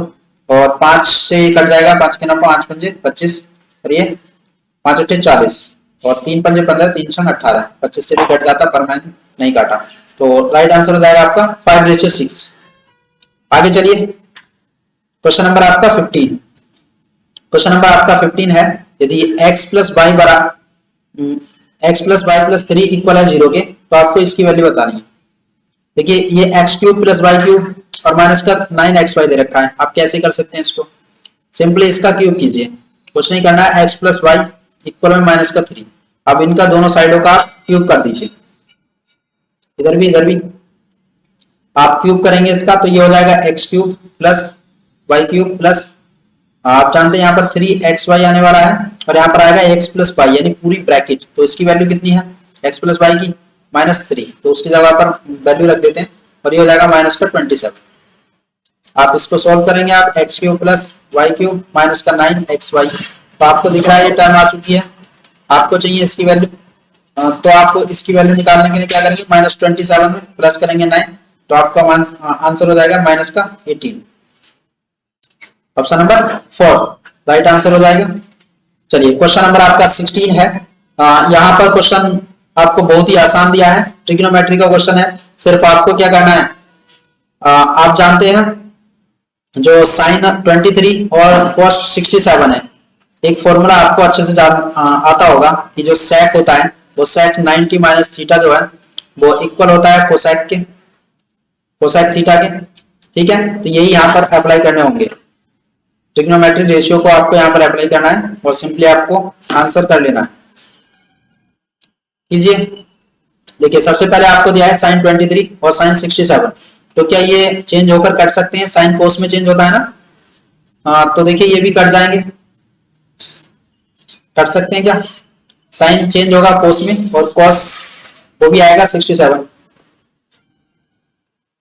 A: और 5 से कट जाएगा, 5 के ना 5 पंजे 25, करिए 5 अट्ठे 40 और 3 पंजे 15, 3 छंग 18, 25 से भी कट जाता पर मैंने नहीं काटा। तो राइट आंसर हो जाएगा आपका 5:6। आगे चलिए क्वेश्चन नंबर आपका 15। क्वेश्चन नंबर आपका 15 है, यदि x plus y plus 3 equal है 0 के, तो आपको इसकी वैल्यू बतानी है। देखिए ये x cube plus y cube और माइनस का 9xy दे रखा है, आप कैसे कर सकते हैं इसको, सिंपली इसका क्यूब कीजिए, कुछ नहीं करना है। x प्लस वाई इक्वल में माइनस का 3, अब इनका दोनों साइडों का क्यूब कर दीजिए, इधर भी आप क्यूब करेंगे इसका, तो ये हो जाएगा x cube plus y cube plus, आप जानते हैं यहाँ पर 3xy आने वाला है, और यहाँ पर आएगा x प्लस वाई यानी पूरी ब्रैकेट। तो इसकी वैल्यू कितनी है x प्लस वाई की -3, तो उसकी जगह पर वैल्यू रख देते हैं, और ये हो जाएगा माइनस का 27। आप इसको सॉल्व करेंगे आप, x cube plus y cube minus का 9xy, तो आपको दिख रहा है ये टर्म आ चुकी है। आपको चाहिए इसकी वैल्यू, तो आपको इसकी वैल्यू निकालने के लिए क्या करेंगे, -27 में प्लस करेंगे 9, तो आपका आंसर हो जाएगा माइनस का 18। ऑप्शन नंबर 4 राइट आंसर हो जाएगा। चलिए क्वेश्चन नंबर आपका 16 है। यहाँ पर क्वेश्चन आपको बहुत ही आसान दिया है, ट्रिग्नोमेट्री का क्वेश्चन है। सिर्फ आपको क्या करना है, आप जानते हैं जो साइन 23 और कॉस 67 है, एक फॉर्मूला आपको अच्छे से आता होगा कि जो sec होता है वो sec 90 माइनस थीटा जो है वो इक्वल होता है कोसेक थीटा के। ठीक है, तो यही यहाँ पर अप्लाई करने होंगे, ट्रिग्नोमेट्रिक रेशियो को आपको यहाँ पर अप्लाई करना है और सिंपली आपको आंसर कर लेना है। कीजिए, देखिए सबसे पहले आपको दिया है sin 23 और sin 67, तो क्या ये चेंज होकर कट सकते हैं? साइन कोस में चेंज होता है ना, तो देखिए ये भी कट जाएंगे, कट सकते हैं क्या? साइन चेंज होगा कोस में और कोस वो भी आएगा 67,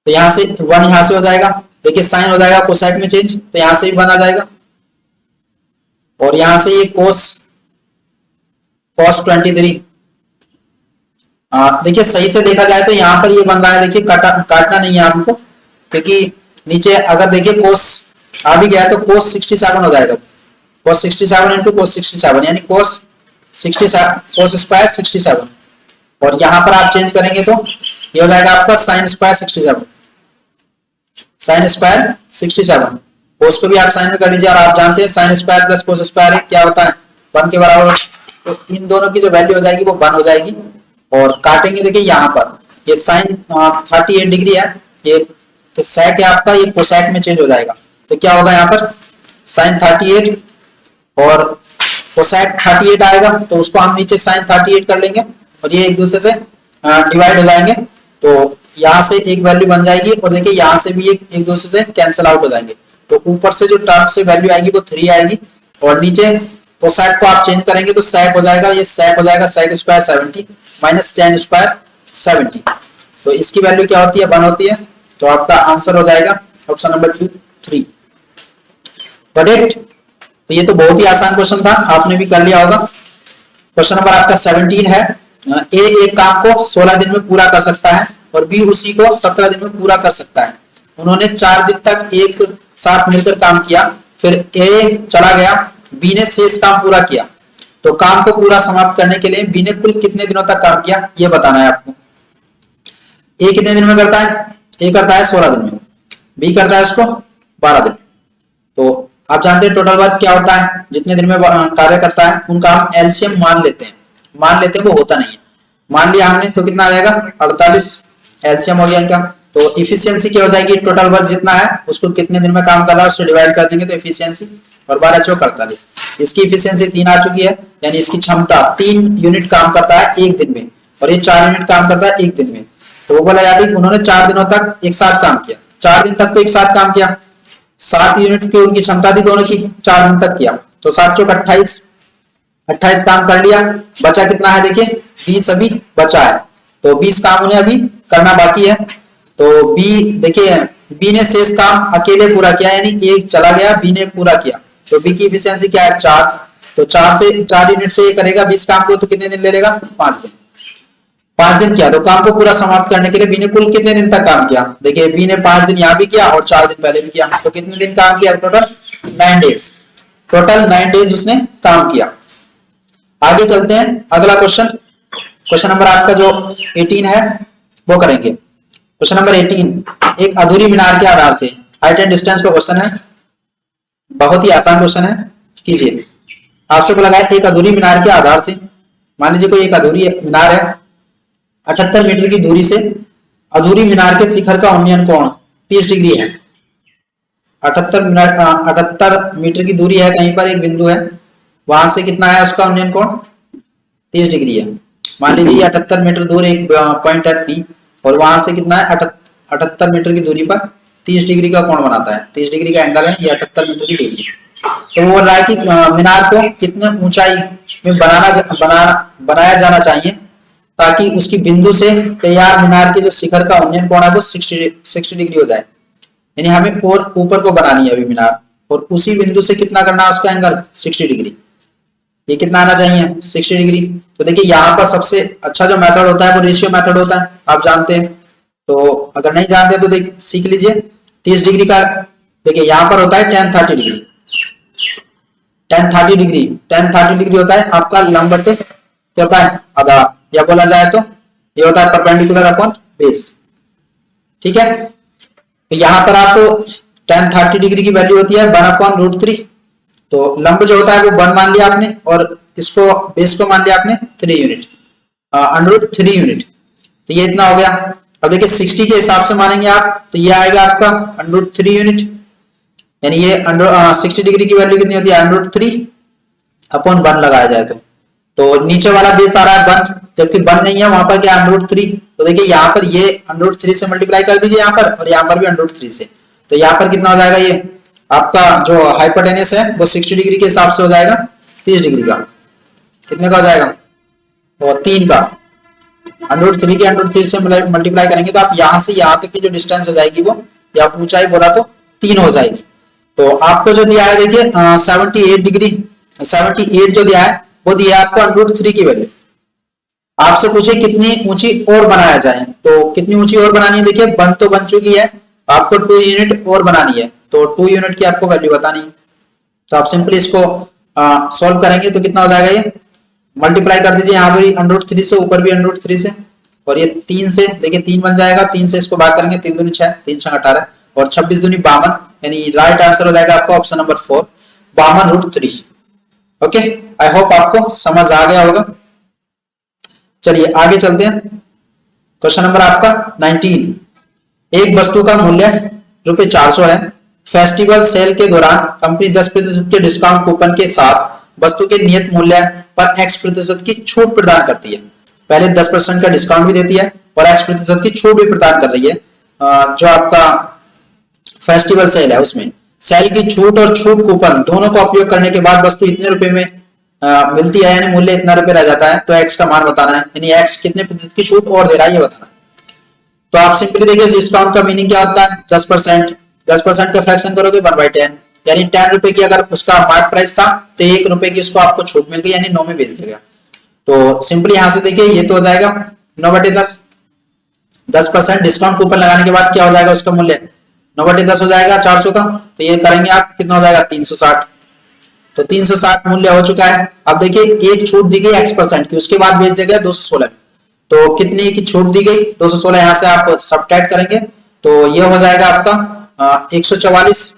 A: तो यहां से 1 यहां से हो जाएगा। देखिए साइन हो जाएगा कोसेक में चेंज, तो यहां से भी 1 आ जाएगा और यहां से ये cos 23। देखिए सही से देखा जाए तो यहाँ पर ये बन रहा है, देखिए काटना नहीं है आपको, क्योंकि नीचे अगर देखिए cos आ भी गया तो cos 67 हो जाएगा, cos 67 इंटू cos 67 यानी cos स्क्वायर 67, और यहाँ पर आप चेंज करेंगे तो ये हो जाएगा आपका sin square 67, sin square 67। cos को भी आप sin में कर लीजिए और आप जानते हैं sin square plus cos square क्या होता है? 1 के बराबर, तो इन दोनों की जो वैल्यू हो जाएगी वो 1 हो जाएगी। और काटेंगे, देखिए यहाँ पर ये sin 38 डिग्री है, ये sec है आपका, ये कोसेक में चेंज हो जाएगा, तो क्या होगा यहाँ पर sin 38 और कोसेक 38 आएगा, तो उसको हम नीचे sin 38 कर लेंगे और ये एक दूसरे से डिवाइड हो जाएंगे, तो यहाँ से एक वैल्यू बन जाएगी और देखिए यहाँ से भी एक दूसरे से कैंसिल आउट हो जाएंगे, तो ऊपर से जो टर्म से वैल्यू आएगी वो 3 आएगी और नीचे कोसेक को आप चेंज करेंगे तो sec हो जाएगा, ये sec हो जाएगा sec square 70 minus tan square 70, तो इसकी वैल्यू क्या होती है? 1 होती है, तो आपका आंसर हो जाएगा ऑप्शन नंबर 2 3। करेक्ट। तो ये तो बहुत ही आसान क्वेश्चन था, आपने भी कर लिया होगा। क्वेश्चन नंबर आपका 17 है, ए एक काम को 16 दिन में पूरा कर सकता है और बी उसी को 17 दिन में पूरा कर सकता है। उन्होंने 4 दिन तक एक साथ मिलकर काम किया, फिर ए चला गया, बी ने शेष काम पूरा किया, तो काम को पूरा समाप्त करने के लिए बी ने कुल कितने दिनों तक काम किया ये बताना है आपको। ए कितने दिन में करता है? ए करता है 16 दिन में, बी करता है उसको 12 दिन। तो आप जानते हैं टोटल वर्क क्या होता है, जितने दिन में कार्य करता है उनका हम एलसीएम मान लेते हैं, वो होता नहीं है। मान लिया हमने तो कितना आ जाएगा 48, एलसीएम हो गया इनका। तो इफिशियंसी क्या हो जाएगी? टोटल वर्क जितना है उसको कितने दिन में काम कर रहा है उससे डिवाइड कर देंगे तो इफिशियंसी, और 12 चौक 48, इसकी इफिशियंसी 3 आ चुकी है, यानी इसकी क्षमता 3 यूनिट काम करता है एक दिन में और ये 4 यूनिट काम करता है एक दिन में। तो वो बोला याद है उन्होंने 4 दिनों तक एक साथ काम किया, 4 दिन तक तो एक साथ काम किया, 7 यूनिट की उनकी क्षमता थी दोनों की, 4 दिन तक किया, तो 7 चौक 28 काम कर लिया। बचा कितना है? देखिए 20 अभी बचा है, तो 20 काम उन्हें अभी करना बाकी है। तो बी देखिए बी ने शेष काम अकेले पूरा किया, यानी एक चला गया, बी ने पूरा किया, तो बी की एफिशिएंसी क्या है? 4, तो 4 यूनिट से ये करेगा 20 काम को, तो कितने दिन ले लेगा? 5 दिन। 5 दिन किया, तो काम को पूरा समाप्त करने के लिए बी ने कुल कितने दिन तक काम किया? देखिए बी ने 5 दिन यहाँ भी किया और 4 दिन पहले भी किया, तो कितने दिन काम किया? टोटल 9 डेज, टोटल 9 डेज उसने काम किया। आगे चलते हैं, अगला क्वेश्चन नंबर आपका जो 18 है वो करेंगे। क्वेश्चन नंबर 18 एक अधूरी मीनार के आधार से हाइट एंड डिस्टेंस का क्वेश्चन है, बहुत ही आसान क्वेश्चन है। कीजिए, आपसे बोला गया एक अधूरी मीनार के आधार से, मान लीजिए कोई एक अधूरी मीनार है, 78 मीटर की दूरी से अधूरी मीनार के शिखर का उन्नयन कोण 30 डिग्री है। 78 मीटर की दूरी है, कहीं पर एक बिंदु है, वहां से कितना है उसका उन्नयन कोण? 30 डिग्री है। मान लीजिए 78 मीटर दूर एक पॉइंट है पी, और वहां से कितना है 78 मीटर की दूरी पर 30 डिग्री का कोण बनाता है, 30 डिग्री का एंगल है, ये 78 मीटर की दूरी। तो वो बोल रहा है कि मीनार को कितने ऊंचाई में बनाया जाना चाहिए ताकि उसकी बिंदु से तैयार मीनार के जो शिखर का उन्नयन कोण है वो 60 डिग्री हो जाए, यानी हमें और ऊपर को बनानी है अभी मीनार, और उसी बिंदु से कितना करना है उसका एंगल? 60 डिग्री। ये कितना आना चाहिए? 60 डिग्री। तो देखिए यहाँ पर सबसे अच्छा जो मेथड होता है वो रेशियो मेथड होता है, आप जानते हैं, तो अगर नहीं जानते तो देख सीख लीजिए। 30 डिग्री का देखिए यहाँ पर होता है tan 30 डिग्री, tan 30 डिग्री होता है आपका लंब बटे क्या होता है? आधा, या बोला जाए तो ये होता है परपेंडिकुलर अपॉन बेस। ठीक है, तो यहाँ पर आपको tan 30 डिग्री की वैल्यू होती है 1/√3। तो लंब जो होता है वो 1 मान लिया आपने और इसको बेस को मान लिया आपने 3 यूनिट, अंडर 3 यूनिट। तो ये इतना हो गया। अब देखिए 60 के हिसाब से मानेंगे आप तो ये आएगा आपका अंडर 3 यूनिट, यानी ये अंडर 60 डिग्री की वैल्यू कितनी होती है, अंडर 3 अपॉन 1 लगाया जाए तो नीचे वाला बेस आ रहा है 1, जबकि 1 नहीं है वहां पर क्या अंडर 3। तो देखिए यहाँ पर ये अंडर 3 से मल्टीप्लाई कर दीजिए यहाँ पर, और यहाँ पर भी अंडर 3 से। तो यहाँ पर कितना हो जाएगा, ये आपका जो हाइपोटेनस है वो 60 डिग्री के हिसाब से हो जाएगा 30 डिग्री का। कितने का हो जाएगा, और 3 का। अंडर 3 के अंडर 3 से मल्टीप्लाई करेंगे तो आप यहाँ से यहाँ तक की जो डिस्टेंस हो जाएगी वो, या ऊंचाई बोला तो 3 हो जाएगी। तो आपको जो दिया है देखिए 78 डिग्री, 78 जो दिया है वो दिया है आपको अंडर 3 की वैल्यू। आपसे पूछे कितनी ऊंची और बनाया जाए, तो कितनी ऊंची और बनानी है, देखिए 1 तो बन चुकी है, आपको 2 यूनिट और बनानी है, तो 2 यूनिट की आपको वैल्यू बतानी है। तो आप सिंपली इसको सॉल्व करेंगे तो कितना हो जाएगा, ये मल्टीप्लाई कर दीजिए यहाँ पर अंडर 3 से, ऊपर भी अंडर 3 से, और ये 3 से, देखिए 3 बन जाएगा, 3 से इसको भाग करेंगे 3 दूनी 6, 3 6 18 और 26 दूनी 52, यानी राइट आंसर हो जाएगा आपका option number 4, 52√3। Okay, I hope आपको समझ आ गया होगा। चलिए आगे चलते हैं। क्वेश्चन नंबर आपका 19, एक वस्तु का मूल्य ₹400 है। फेस्टिवल सेल के दौरान कंपनी 10% के डिस्काउंट कूपन के साथ वस्तु के नियत मूल्य पर X% की छूट प्रदान करती है। पहले 10% का डिस्काउंट भी देती है और X% की छूट भी प्रदान कर रही है। जो आपका फेस्टिवल सेल है उसमें सेल की छूट और छूट कूपन दोनों का उपयोग करने के बाद वस्तु इतने रुपए में मिलती है, यानी मूल्य इतना रुपए रह जाता है, तो X का मान बताना है, यानी X कितने प्रतिशत की छूट और दे रहा है ये बताना है। तो आप सिंपली देखिए डिस्काउंट का मीनिंग क्या होता है, 10%, 10% का फ्रैक्शन करोगे 1/10, यानी 10 रुपए की अगर उसका मार्क प्राइस था तो 1 रुपए की उसको आपको छूट मिल गई, यानी 9 में बेच देगा। तो सिंपली यहां से देखिए ये तो हो जाएगा 9/10, 10% डिस्काउंट कूपन लगाने के बाद क्या हो जाएगा उसका मूल्य 9/10 हो जाएगा 400 का। तो ये करेंगे आप कितना हो जाएगा 360, तो 360 मूल्य हो चुका है। अब देखिए एक छूट दी गई X% की, उसके बाद बेच देगा 216 में, तो कितनी की छूट दी गई 216, यहां से आप सब्ट्रैक्ट करेंगे तो ये हो जाएगा आपका 144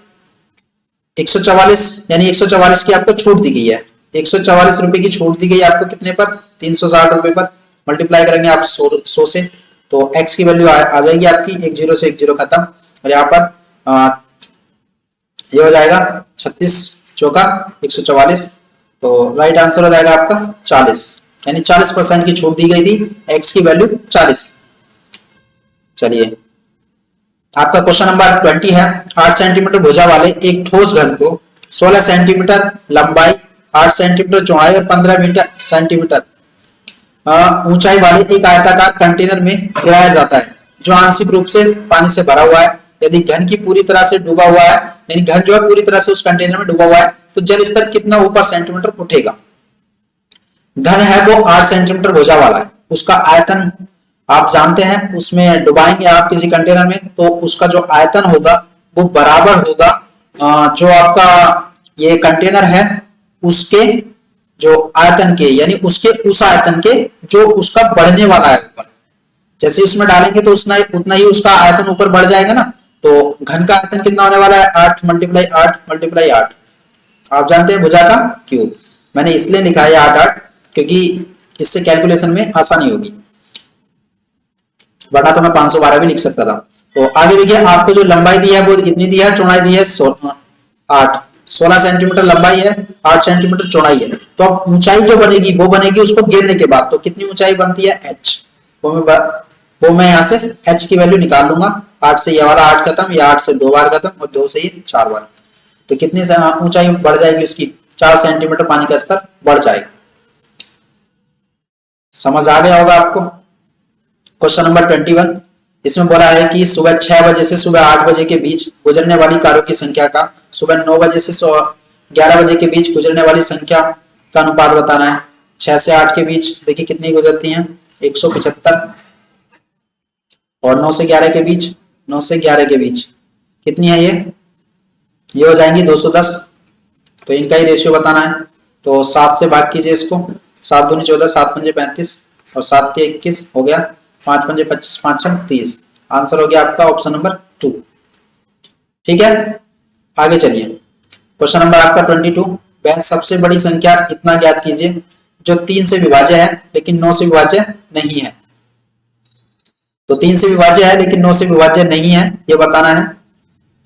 A: यानी 144 की आपको छूट दी गई है, 144 रुपए की छूट दी गई आपको कितने पर 360 रुपए पर। मल्टीप्लाई करेंगे आप 100 से तो X की वैल्यू आ जाएगी आपकी 1 0 से 1 0 खत्म, और यहाँ पर ये हो जाएगा 36 चौका 144, तो राइट आंसर हो जाएगा आपका 40, यानी 40% की छूट दी गई थी, X की वैल्यू 40। चलिए आपका क्वेश्चन नंबर 20 है, 8 सेंटीमीटर भुजा वाले एक ठोस घन को 16 सेंटीमीटर लंबाई, 8 सेंटीमीटर चौड़ाई और 15 सेंटीमीटर ऊंचाई वाले एक आयताकार कंटेनर में गिराया जाता है जो आंशिक रूप से पानी से भरा हुआ है। यदि घन की पूरी तरह से डूबा हुआ है, यानी घन जो है पूरी तरह से उस कंटेनर में डूबा हुआ है, तो जल स्तर कितना ऊपर सेंटीमीटर उठेगा। घन है वो 8 सेंटीमीटर भुजा वाला है, उसका आयतन आप जानते हैं, उसमें डुबाएंगे आप किसी कंटेनर में तो उसका जो आयतन होगा वो बराबर होगा जो आपका ये कंटेनर है उसके जो आयतन के, यानी उसके उस आयतन के जो उसका बढ़ने वाला है ऊपर। जैसे उसमें डालेंगे तो उतना ही उसका आयतन ऊपर बढ़ जाएगा ना। तो घन का आयतन कितना होने वाला है 8 × 8 × 8, आप जानते हैं भुजा का क्यूब। मैंने इसलिए लिखा है 8 क्योंकि इससे कैलकुलेशन में आसानी होगी, वरना तो मैं 512 भी लिख सकता था। तो आगे देखिए आपको जो लंबाई दी है वो इतनी दी है, चौड़ाई दी है 16 सेंटीमीटर लंबाई है, 8 सेंटीमीटर चौड़ाई है। तो अब ऊंचाई जो बनेगी वो बनेगी उसको गिरने के बाद, तो कितनी ऊंचाई बनती है h, वो मैं यहाँ से h की वैल्यू निकाल लूंगा। 8 से ये वाला 8 खत्म, या 8 से 2 बार खत्म, और 2 से ये 4 बार, तो कितनी ऊंचाई बढ़ जाएगी उसकी 4 सेंटीमीटर पानी का स्तर बढ़ जाएगा। समझ आ गया होगा आपको। क्वेश्चन नंबर 21, इसमें बोला है कि सुबह 6 बजे से सुबह 8 बजे के बीच गुजरने वाली कारों की संख्या का सुबह 9 बजे से 11 बजे के बीच गुजरने वाली संख्या का अनुपात बताना है। 6 से 8 के बीच देखिए कितनी गुजरती हैं 175, और 9 से 11 के बीच, 9 से 11 के बीच कितनी है ये हो जाएंगी 210, तो इनका ही रेशियो बताना है। तो 7 से भाग कीजिए इसको, 7 दूनी 14, 7 पंजे 35 और 7 के 21 हो गया, 5 पंजे 25, 5 छम 30। आंसर हो गया आपका ऑप्शन नंबर 2। ठीक है, आगे चलिए। क्वेश्चन नंबर आपका 22, वह सबसे बड़ी संख्या इतना ज्ञात कीजिए जो 3 से विभाज्य है लेकिन 9 से विभाज्य नहीं है। तो 3 से विभाज्य है लेकिन 9 से विभाज्य नहीं है, ये बताना है।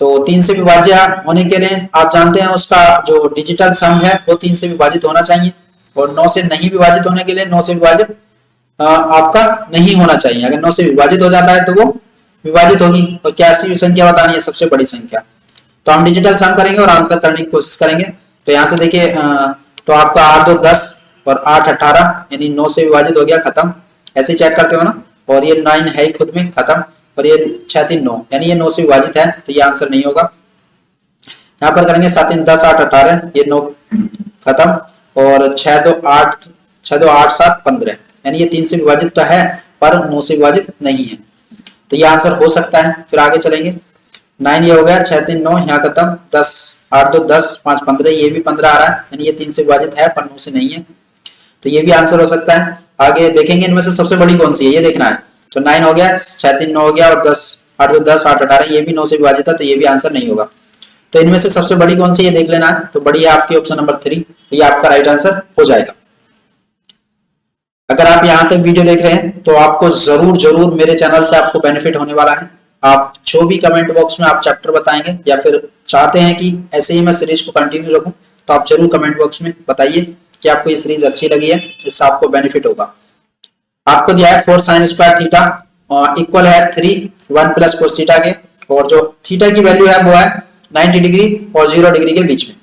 A: तो 3 से विभाज्य होने के लिए आप जानते हैं उसका जो डिजिटल सम है वो 3 से विभाजित होना चाहिए, और 9 से नहीं विभाजित होने के लिए 9 से विभाजित आपका नहीं होना चाहिए। अगर 9 से विभाजित हो जाता है तो वो विभाजित होगी। और क्या ऐसी संख्या बतानी है सबसे बड़ी संख्या, तो हम डिजिटल सम करेंगे और आंसर करने की कोशिश करेंगे। तो यहाँ से देखिए तो आपका 8 2 10 और 8 18 यानी 9 से विभाजित हो गया, खत्म। ऐसे चेक करते हो ना, और ये 9 है खुद में, खत्म। और ये 6 3 9 यानी ये 9 से विभाजित है, तो ये आंसर नहीं होगा। यहाँ पर करेंगे 7 3 10 8 18, ये 9 खत्म। और 6 2 8 7 15 यानी ये 3 से विभाजित तो है पर 9 से विभाजित नहीं है, तो ये आंसर हो सकता है। फिर आगे चलेंगे, 9 ये हो गया, 6 3 9 यहाँ खत्म, 10 8 2 10 5 15, ये भी 15 आ रहा है यानी ये 3 से विभाजित है पर 9 से नहीं है, तो ये भी आंसर हो सकता है। आगे देखेंगे इनमें से सबसे बड़ी कौन सी है ये देखना है। तो 9 हो गया, 6 3 9 हो गया, और 10 8 2 10 8 18, ये भी 9 से विभाजित है, तो ये भी आंसर नहीं होगा। तो इनमें से सबसे बड़ी कौन सी ये देख लेना है। तो बड़ी है आपकी ऑप्शन नंबर 3, तो ये आपका राइट आंसर हो जाएगा। अगर आप यहाँ तक वीडियो देख रहे हैं तो आपको जरूर जरूर मेरे चैनल से आपको बेनिफिट होने वाला है। आप जो भी कमेंट बॉक्स में आप चैप्टर बताएंगे या फिर चाहते हैं कि ऐसे ही मैं सीरीज को कंटिन्यू रखूं, तो आप जरूर कमेंट बॉक्स में बताइए कि आपको ये सीरीज अच्छी लगी है, इससे आपको बेनिफिट होगा। आपको दिया है 4 sin स्क्वायर थीटा इक्वल है 3 1 प्लस कोस थीटा के, और जो थीटा की वैल्यू है वो है 90 डिग्री और 0 डिग्री के बीच में।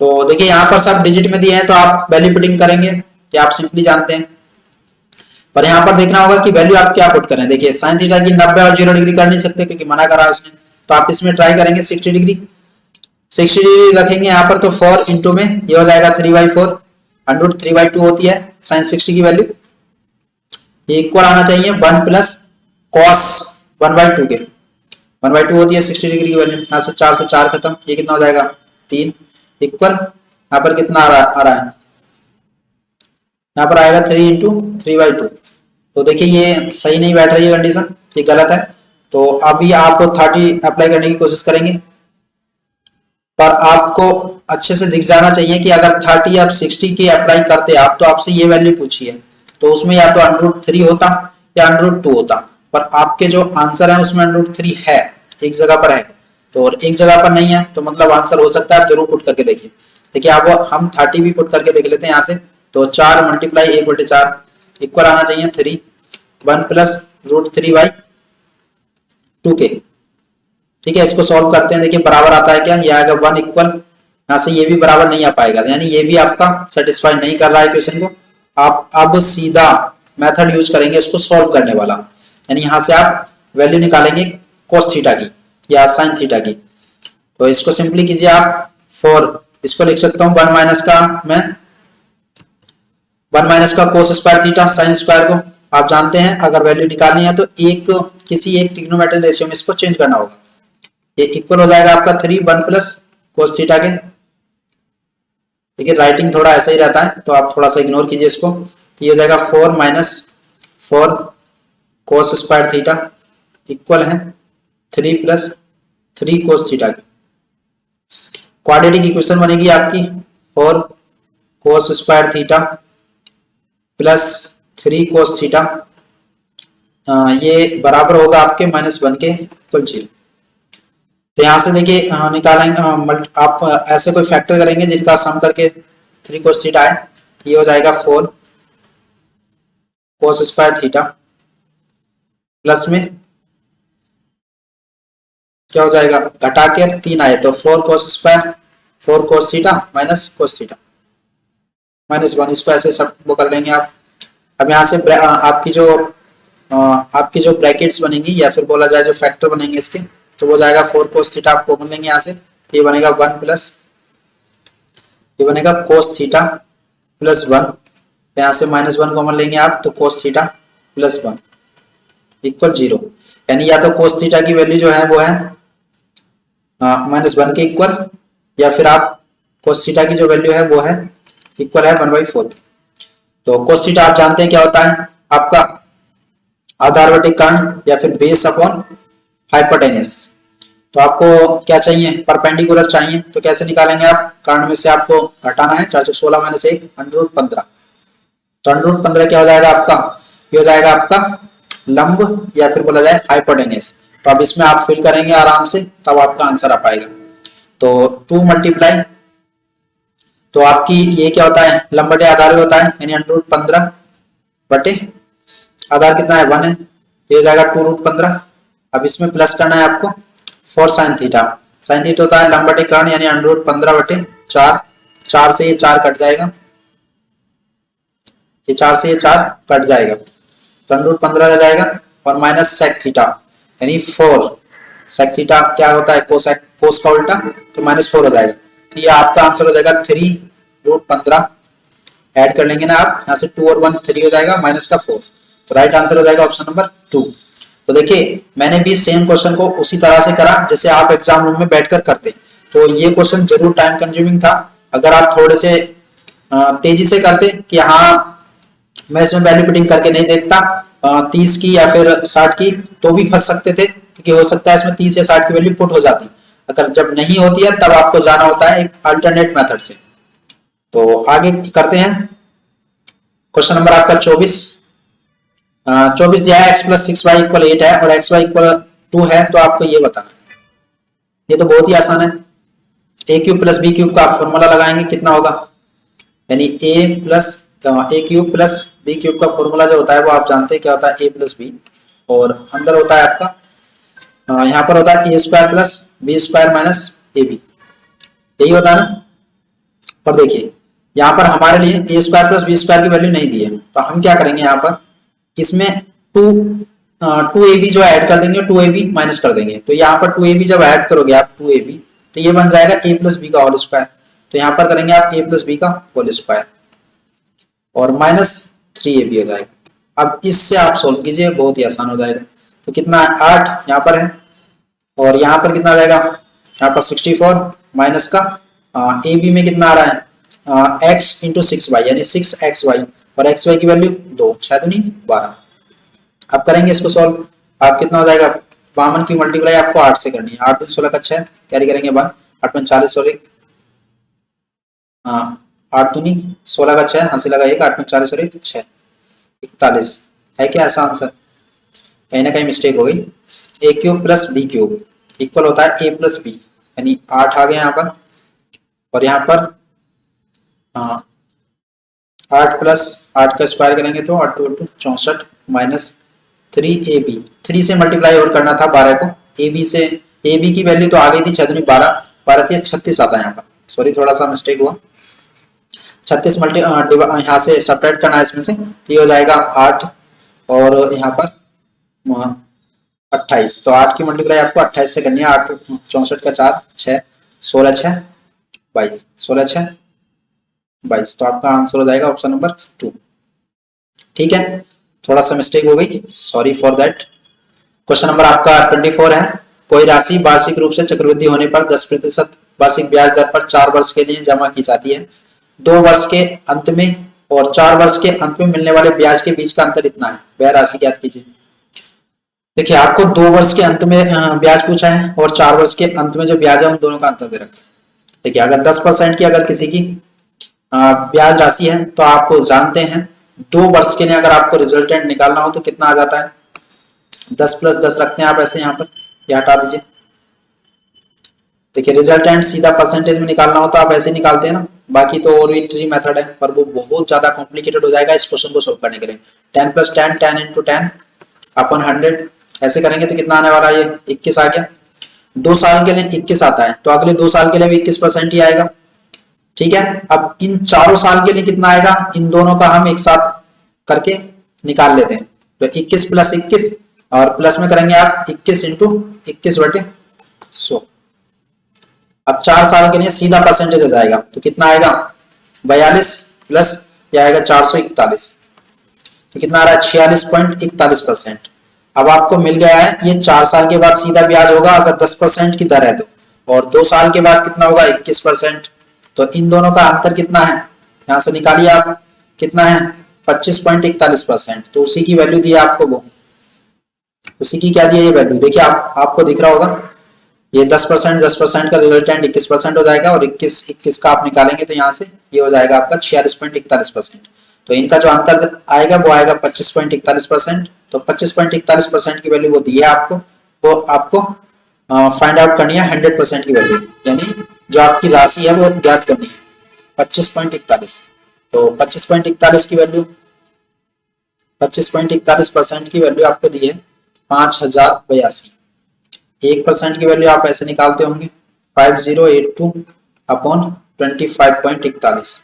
A: तो देखिए यहाँ पर सब डिजिट में दिए हैं, तो आप वैल्यू पुटिंग करेंगे कि आप सिंपली जानते हैं, पर यहाँ पर देखना होगा कि वैल्यू आप क्या पुट करें। देखिए साइन थीटा की 90 और 0 डिग्री कर नहीं सकते क्योंकि मना करा है उसने, तो आप इसमें ट्राई करेंगे 60 डिग्री रखेंगे यहाँ पर। तो 4 इंटू में ये हो जाएगा 3/4, अंडर 3/2 होती है साइन 60 की वैल्यू। ये इक्वल आना चाहिए 1 प्लस कॉस 1/2 के, 1/2 होती है 60 डिग्री की वैल्यू। यहाँ से 4 से 4 खत्म, ये कितना हो जाएगा 3, इक्वल यहाँ पर कितना आ रहा है, यहाँ पर आएगा 3 इंटू 3/2। तो देखिए ये सही नहीं बैठ रही है कंडीशन, ये गलत है। तो अभी आप 30 अप्लाई करने की कोशिश करेंगे, पर आपको अच्छे से दिख जाना चाहिए कि अगर 30 या 60 की अप्लाई करते आप तो आपसे ये वैल्यू पूछी है, तो उसमें या तो √3 होता या √2 होता, पर आपके जो आंसर है उसमें √3 है, एक जगह पर है, तो और एक जगह पर नहीं है, तो मतलब आंसर हो सकता है। आप जरूर पुट करके देखिए। देखिए आप हम 30 भी पुट करके देख लेते हैं यहाँ से। तो 4 मल्टीप्लाई 1/4 इक्वल आना चाहिए 3 1 प्लस √3/2 के। ठीक है, इसको सॉल्व करते हैं। देखिए बराबर आता है क्या, ये आएगा 1 इक्वल, यहाँ से ये भी बराबर नहीं आ पाएगा, यानी ये भी आपका सेटिस्फाई नहीं कर रहा है क्वेश्चन को। आप अब सीधा मेथड यूज करेंगे इसको सॉल्व करने वाला, यानी यहाँ से आप वैल्यू निकालेंगे कोस थीटा की या साइन थीटा की। तो इसको सिंपली कीजिए आप 4, इसको लिख सकता हूँ 1 माइनस का, मैं 1 माइनस का cos square theta sine square को आप जानते हैं, अगर वैल्यू निकालनी है तो किसी एक ट्रिग्नोमेट्रिक रेशियो में इसको चेंज करना होगा। ये इक्वल हो जाएगा आपका 3 1 प्लस कोस थीटा के। देखिए राइटिंग थोड़ा ऐसा ही रहता है, तो आप थोड़ा सा इग्नोर कीजिए इसको। ये हो जाएगा 4 minus 4 cos square theta equal है 3 प्लस 3 कोस थीटा की। क्वाड्रेटिक इक्वेशन बनेगी आपकी 4 cos square theta plus 3 cos theta, ये बराबर होगा आपके -1 के इक्वल 0। तो यहाँ से देखिए निकालेंगे, आप ऐसे कोई फैक्टर करेंगे जिनका सम करके 3 कोस थीटा है, ये हो जाएगा 4 कोस स्क्वायर थीटा प्लस में क्या हो जाएगा, घटा के 3 आए तो 4 cos square 4 cos theta minus cos theta -1, इसको ऐसे सब वो कर लेंगे आप। अब यहाँ से आपकी जो ब्रैकेट्स बनेंगी या फिर बोला जाए जो फैक्टर बनेंगे इसके, तो वो जाएगा 4 कोस थीटा आप कॉमन लेंगे यहाँ से, ये बनेगा 1 प्लस ये बनेगा कोस थीटा प्लस 1, यहाँ से -1 कॉमन लेंगे आप, तो कोस थीटा प्लस 1 इक्वल 0। यानी या तो कोस थीटा की वैल्यू जो है वो है -1 के इक्वल, या फिर आप कोस थीटा की जो वैल्यू है वो है इक्वल है 1/4। तो कोस थीटा आप जानते हैं क्या होता है, आपका आधारवर्ती कर्ण या फिर बेस अपॉन हाइपोटेनस। तो तो आपको क्या चाहिए, परपेंडिकुलर चाहिए। तो कैसे निकालेंगे आप, कर्ण में से आपको घटाना है 416 माइनस 1 √15। तो √15 क्या हो जाएगा आपका, ये हो जाएगा आपका लंब या फिर बोला जाए हाइपोटेन्यूस। तो अब इसमें आप फिल करेंगे आराम से, तब आपका आंसर आ पाएगा। तो 2 मल्टीप्लाई, तो आपकी ये क्या होता है, लंब बटे आधार होता है, यानी √15 बटे आधार कितना है 1 है, तो ये हो जाएगा 2√15। अब इसमें प्लस करना है आपको 4 साइन थीटा। साइन थीटा होता है लंब बटे कर्ण यानी √15 बटे 4। 4 से ये 4 कट जाएगा, ये 4 से ये 4 कट जाएगा, तो √15 रह जाएगा। और माइनस सेक थीटा यानी 4। सेक थीटा क्या होता है, कोस का उल्टा, तो -4 हो जाएगा। तो ये आपका आंसर हो जाएगा 3√15। ऐड कर लेंगे ना आप, यहाँ से 2 और 1 3 हो जाएगा, माइनस का 4। तो राइट आंसर हो जाएगा ऑप्शन नंबर 2। तो देखिए मैंने भी सेम क्वेश्चन को उसी तरह से करा जैसे आप एग्जाम रूम में बैठकर करते। तो ये क्वेश्चन जरूर टाइम कंज्यूमिंग था। अगर आप थोड़े से तेजी से करते कि हाँ मैं इसमें वैल्यू पुटिंग करके नहीं देखता 30 की या फिर 60 की, तो भी फंस सकते थे, क्योंकि हो सकता है इसमें 30 या 60 की वैल्यू पुट हो जाती। अगर जब नहीं होती है तब आपको जाना होता है एक अल्टरनेट मेथड से। तो आगे करते हैं, क्वेश्चन नंबर आपका 24 दिया है x + 6y = 8 है और xy = 2 है। तो आपको ये बताना है, ये तो बहुत ही आसान है। a³ + b³ का आप फॉर्मूला लगाएंगे, कितना होगा, यानी a + b³ का फॉर्मूला जो होता है वो आप जानते हैं क्या होता है, a + b, और अंदर होता है आपका यहाँ पर होता है a² + b² - ab, यही होता है ना। पर देखिए यहाँ पर हमारे लिए a² + b² की वैल्यू नहीं दी है, तो हम क्या करेंगे, यहाँ पर इसमें 2ab जो ऐड कर देंगे, 2ab माइनस कर देंगे। तो यहाँ पर 2ab जब ऐड करोगे आप 2ab, तो ये बन जाएगा a + b का होल स्क्वायर। तो यहाँ पर करेंगे आप a + b का होल स्क्वायर और -3ab हो जाएगा। अब इससे आप सोल्व कीजिए, बहुत ही आसान हो जाएगा। तो कितना है 8 यहाँ पर है, और यहाँ पर कितना आ जाएगा, यहाँ पर 64 माइनस का ab में कितना आ रहा है x × 6y यानी 6xy, और xy की वैल्यू 2, 6 दूनी 12। अब करेंगे इसको सॉल्व, आप कितना हो जाएगा, 52 की मल्टीप्लाई आपको 8 से करनी है। 8 दूनी 16 का 6, कैरी करेंगे 1, 8 में 40 और 1, 8 दूनी 16 का 6, हंसी लगा 1, 8 में 40 और 1 6, 41 है क्या ऐसा आंसर, कहीं ना कहीं मिस्टेक हो गई। a³ + b³ इक्वल होता है a + b, यानी 8 आ गया यहाँ पर, और यहाँ पर 8 + 8 का स्क्वायर करेंगे तो 8 × 2 = 64 माइनस 3ab, 3 से मल्टीप्लाई और करना था 12 को, ab से, ab की वैल्यू तो आ गई थी 6 दूनी 12, 12 36 आता है यहाँ पर, सॉरी थोड़ा सा मिस्टेक हुआ। 36 यहाँ से सब्ट्रैक्ट करना है इसमें से, तो ये हो जाएगा 8 और यहाँ पर 28। तो 8 की मल्टीप्लाई आपको 28 से करनी है, 8 64 का 4 6, 16 6 22, 16 6 22। तो आपका आंसर हो जाएगा ऑप्शन नंबर 2। ठीक है, थोड़ा सा मिस्टेक हो गई, sorry for that. Question number आपका 24 है, कोई राशि वार्षिक रूप से चक्रवृद्धि होने पर 10% वार्षिक ब्याज दर पर 4 वर्ष के लिए जमा की जाती है। 2 वर्ष के अंत में और 4 वर्ष के अंत में मिलने वाले ब्याज के बीच का अंतर इतना है, वह राशि ज्ञात कीजिए। देखिए आपको 2 वर्ष के अंत में ब्याज पूछा है और 4 वर्ष के अंत में जो ब्याज है उन दोनों का अंतर दे रखा है। देखिए अगर 10% की अगर किसी की ब्याज राशि है तो आपको जानते हैं 2 वर्ष के लिए अगर आपको रिजल्टेंट निकालना हो तो कितना आ जाता है, 10 + 10 रखते हैं आप ऐसे, यहाँ पर ये हटा दीजिए। देखिए रिजल्टेंट सीधा परसेंटेज में निकालना हो तो आप ऐसे निकालते हैं ना, बाकी तो और भी ट्री मेथड है, पर वो बहुत ज्यादा कॉम्प्लिकेटेड हो जाएगा इस क्वेश्चन को सोल्व करने के लिए। 10 + 10 10 × 10 अपन 100 ऐसे करेंगे तो कितना आने वाला है, ये 21 आ गया। 2 साल के लिए 21 आता है, तो अगले 2 साल के लिए भी 21% ही आएगा। ठीक है, अब इन चारों साल के लिए कितना आएगा, इन दोनों का हम एक साथ करके निकाल लेते हैं। तो 21 + 21 और प्लस में करेंगे आप 21 × 21/100। अब 4 साल के लिए सीधा परसेंटेज हो जाएगा, तो कितना आएगा 42 प्लस यह आएगा 441, तो कितना आ रहा है 46.41%। अब आपको मिल गया है, ये 4 साल के बाद सीधा ब्याज होगा अगर 10% की दर है तो, और 2 साल के बाद कितना होगा 21%। तो इन दोनों का अंतर कितना है, यहां से निकालिए आप, कितना है 25.41%। तो उसी की वैल्यू दी है आपको, वो उसी की क्या दी है ये वैल्यू, देखिए आपको दिख रहा होगा ये 10% का रिजल्टेंट 21% हो जाएगा, और 21 का आप निकालेंगे तो यहाँ से ये हो जाएगा आपका 46.41%। तो इनका जो अंतर आएगा वो आएगा 25.41%। तो 25.41% की वैल्यू वो दी है आपको, वो आपको फाइंड आउट करनी है 100% की वैल्यू, यानी जो आपकी राशि है वो ज्ञात करनी है 25.41। तो 25.41 की वैल्यू 25.41% की वैल्यू आपको दी है 5082। 1% की वैल्यू आप ऐसे निकालते होंगे 5082 अपॉन 25.41,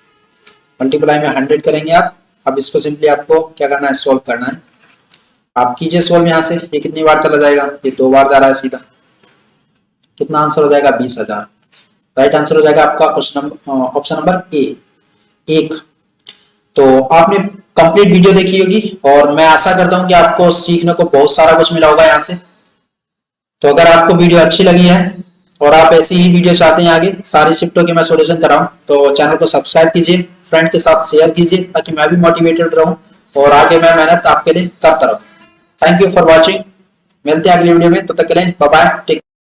A: मल्टीप्लाई में 100 करेंगे आप। अब इसको सिंपली आपको क्या करना है, सोल्व करना है। आप कीजिए सोल्व यहाँ से, ये कितनी बार चला जाएगा, ये 2 बार जा रहा है सीधा। कितना आंसर हो जाएगा, 20,000। राइट आंसर हो जाएगा आपका ऑप्शन नंबर ए 1। तो आपने कंप्लीट वीडियो देखी होगी और मैं आशा करता हूं कि आपको सीखने को बहुत सारा कुछ मिला होगा यहाँ से। तो अगर आपको वीडियो अच्छी लगी है और आप ऐसी ही वीडियो चाहते हैं आगे सारी शिफ्टों के मैं सॉल्यूशन कराऊं, तो चैनल को सब्सक्राइब कीजिए, फ्रेंड के साथ शेयर कीजिए, ताकि मैं भी मोटिवेटेड रहूं और आगे मैं मेहनत आपके लिए करता रहूं। Thank you for watching. मिलते हैं अगली वीडियो में, तब तक के लिए बाय बाय।